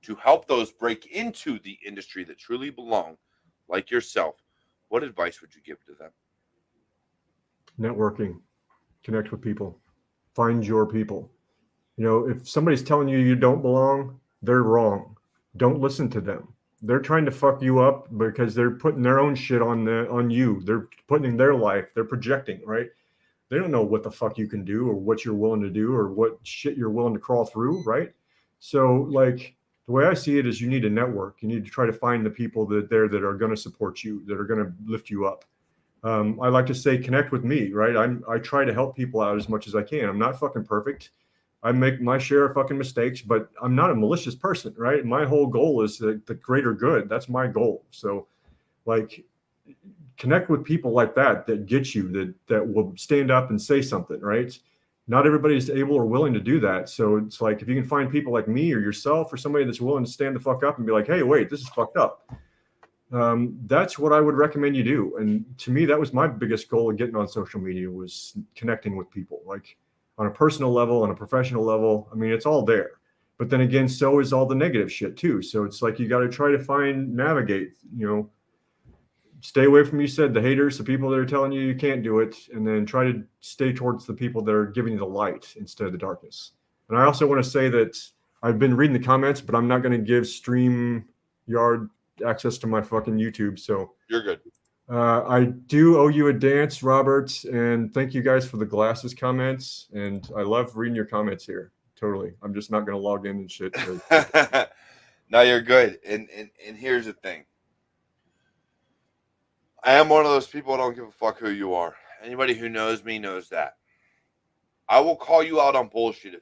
to help those break into the industry that truly belong, like yourself, what advice would you give to them? Networking, connect with people, find your people. If somebody's telling you don't belong, they're wrong. Don't listen to them. They're trying to fuck you up because they're putting their own shit on you. They're putting in their life. They're projecting, right? They don't know what the fuck you can do or what you're willing to do or what shit you're willing to crawl through, right? So, like, the way I see it is you need a network. You need to try to find the people that are going to support you, that are going to lift you up. I like to say, connect with me, right? I try to help people out as much as I can. I'm not fucking perfect. I make my share of fucking mistakes, but I'm not a malicious person, right? My whole goal is the greater good. That's my goal. So, like, connect with people like that get you, that will stand up and say something, right? Not everybody's able or willing to do that. So it's like, if you can find people like me or yourself or somebody that's willing to stand the fuck up and be like, hey, wait, this is fucked up. That's what I would recommend you do. And to me, that was my biggest goal of getting on social media, was connecting with people, like on a personal level, on a professional level. I mean, it's all there. But then again, so is all the negative shit too. So it's like, you got to try to navigate, stay away from, you said, the haters, the people that are telling you can't do it, and then try to stay towards the people that are giving you the light instead of the darkness. And I also want to say that I've been reading the comments, but I'm not going to give StreamYard access to my fucking YouTube. So you're good. I do owe you a dance, Robert, and thank you guys for the glasses comments. And I love reading your comments here. Totally. I'm just not going to log in and shit. No, you're good. And here's the thing. I am one of those people. I don't give a fuck who you are. Anybody who knows me knows that. I will call you out on bullshit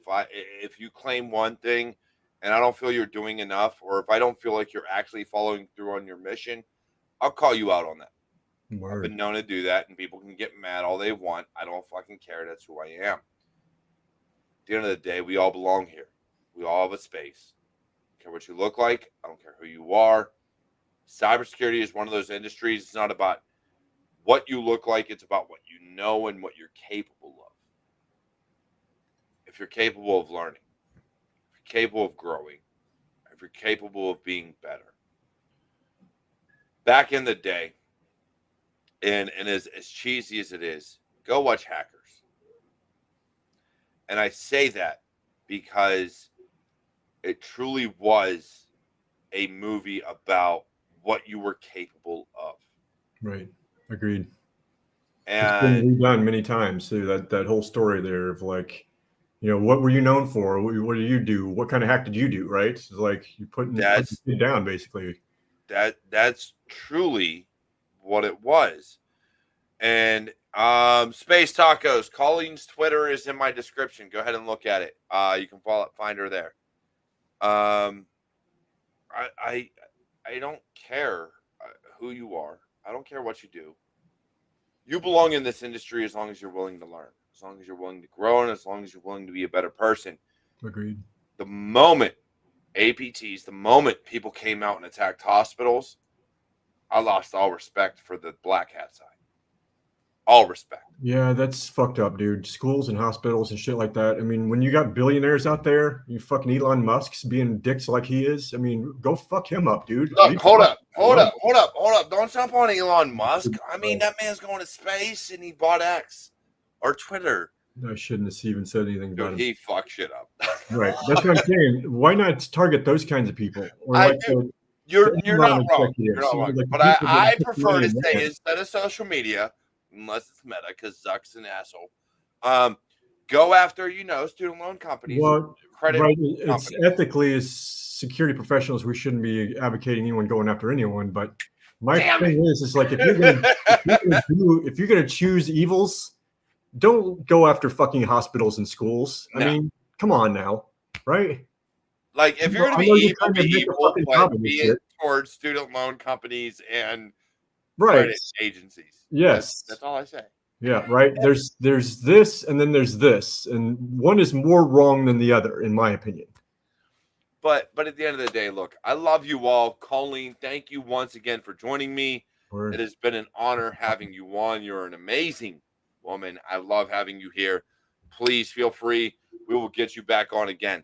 if you claim one thing and I don't feel you're doing enough, or if I don't feel like you're actually following through on your mission, I'll call you out on that. Word. I've been known to do that, and people can get mad all they want. I don't fucking care. That's who I am. At the end of the day, we all belong here. We all have a space. I don't care what you look like. I don't care who you are. Cybersecurity is one of those industries. It's not about what you look like. It's about what you know and what you're capable of. If you're capable of learning, if you're capable of growing, if you're capable of being better. Back in the day, and as cheesy as it is, go watch Hackers. And I say that because it truly was a movie about what you were capable of. Right. Agreed. And it's been redone many times too. That whole story there of like, what were you known for? What do you do? What kind of hack did you do? Right? It's like you're putting it down basically. That's truly what it was. And Space Tacos, Colleen's Twitter is in my description. Go ahead and look at it. You can find her there. I don't care who you are. I don't care what you do. You belong in this industry as long as you're willing to learn, as long as you're willing to grow, and as long as you're willing to be a better person. Agreed. The moment APTs, the moment people came out and attacked hospitals, I lost all respect for the black hat side. All respect. Yeah, that's fucked up, dude. Schools and hospitals and shit like that. I mean, when you got billionaires out there, you fucking Elon Musk's being dicks like he is. I mean, go fuck him up, dude. Look, hold up. Don't jump on Elon Musk. I mean, that man's going to space and he bought X or Twitter. I shouldn't have even said anything about him. He fucked shit up. Right. That's what I'm saying. Why not target those kinds of people? Or you're not wrong. You're not wrong. But I prefer to say instead of social media, unless it's Meta, because Zuck's an asshole. Go after, student loan companies, credit companies. It's ethically, as security professionals, we shouldn't be advocating anyone going after anyone. But my thing is like if you're gonna choose evils, don't go after fucking hospitals and schools. I mean, come on now, right? Like if you're gonna be evil, but be it towards student loan companies and credit agencies. Yes, that's all I say. Yeah, right. There's this, and then there's this, and one is more wrong than the other, in my opinion. But at the end of the day, look, I love you all. Coleen, thank you once again for joining me. It has been an honor having you on. You're an amazing woman. I love having you here. Please feel free. We will get you back on again.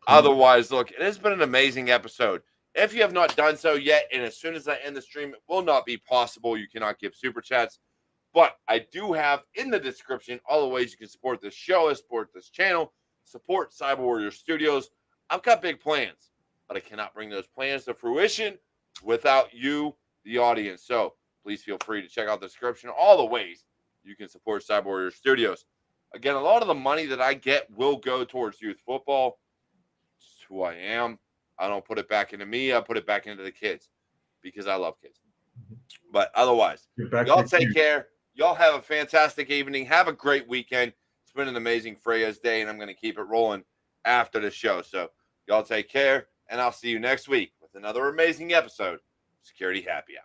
Otherwise, look, it has been an amazing episode. If you have not done so yet, and as soon as I end the stream, it will not be possible. You cannot give super chats. But I do have in the description all the ways you can support this show, support this channel, support CyberWarriorStudios. I've got big plans, but I cannot bring those plans to fruition without you, the audience. So please feel free to check out the description, all the ways you can support CyberWarriorStudios. Again, a lot of the money that I get will go towards youth football. It's who I am. I don't put it back into me. I put it back into the kids because I love kids. But otherwise, y'all take care. Y'all have a fantastic evening. Have a great weekend. It's been an amazing Freya's day, and I'm going to keep it rolling after the show. So y'all take care, and I'll see you next week with another amazing episode of Security Happy Hour.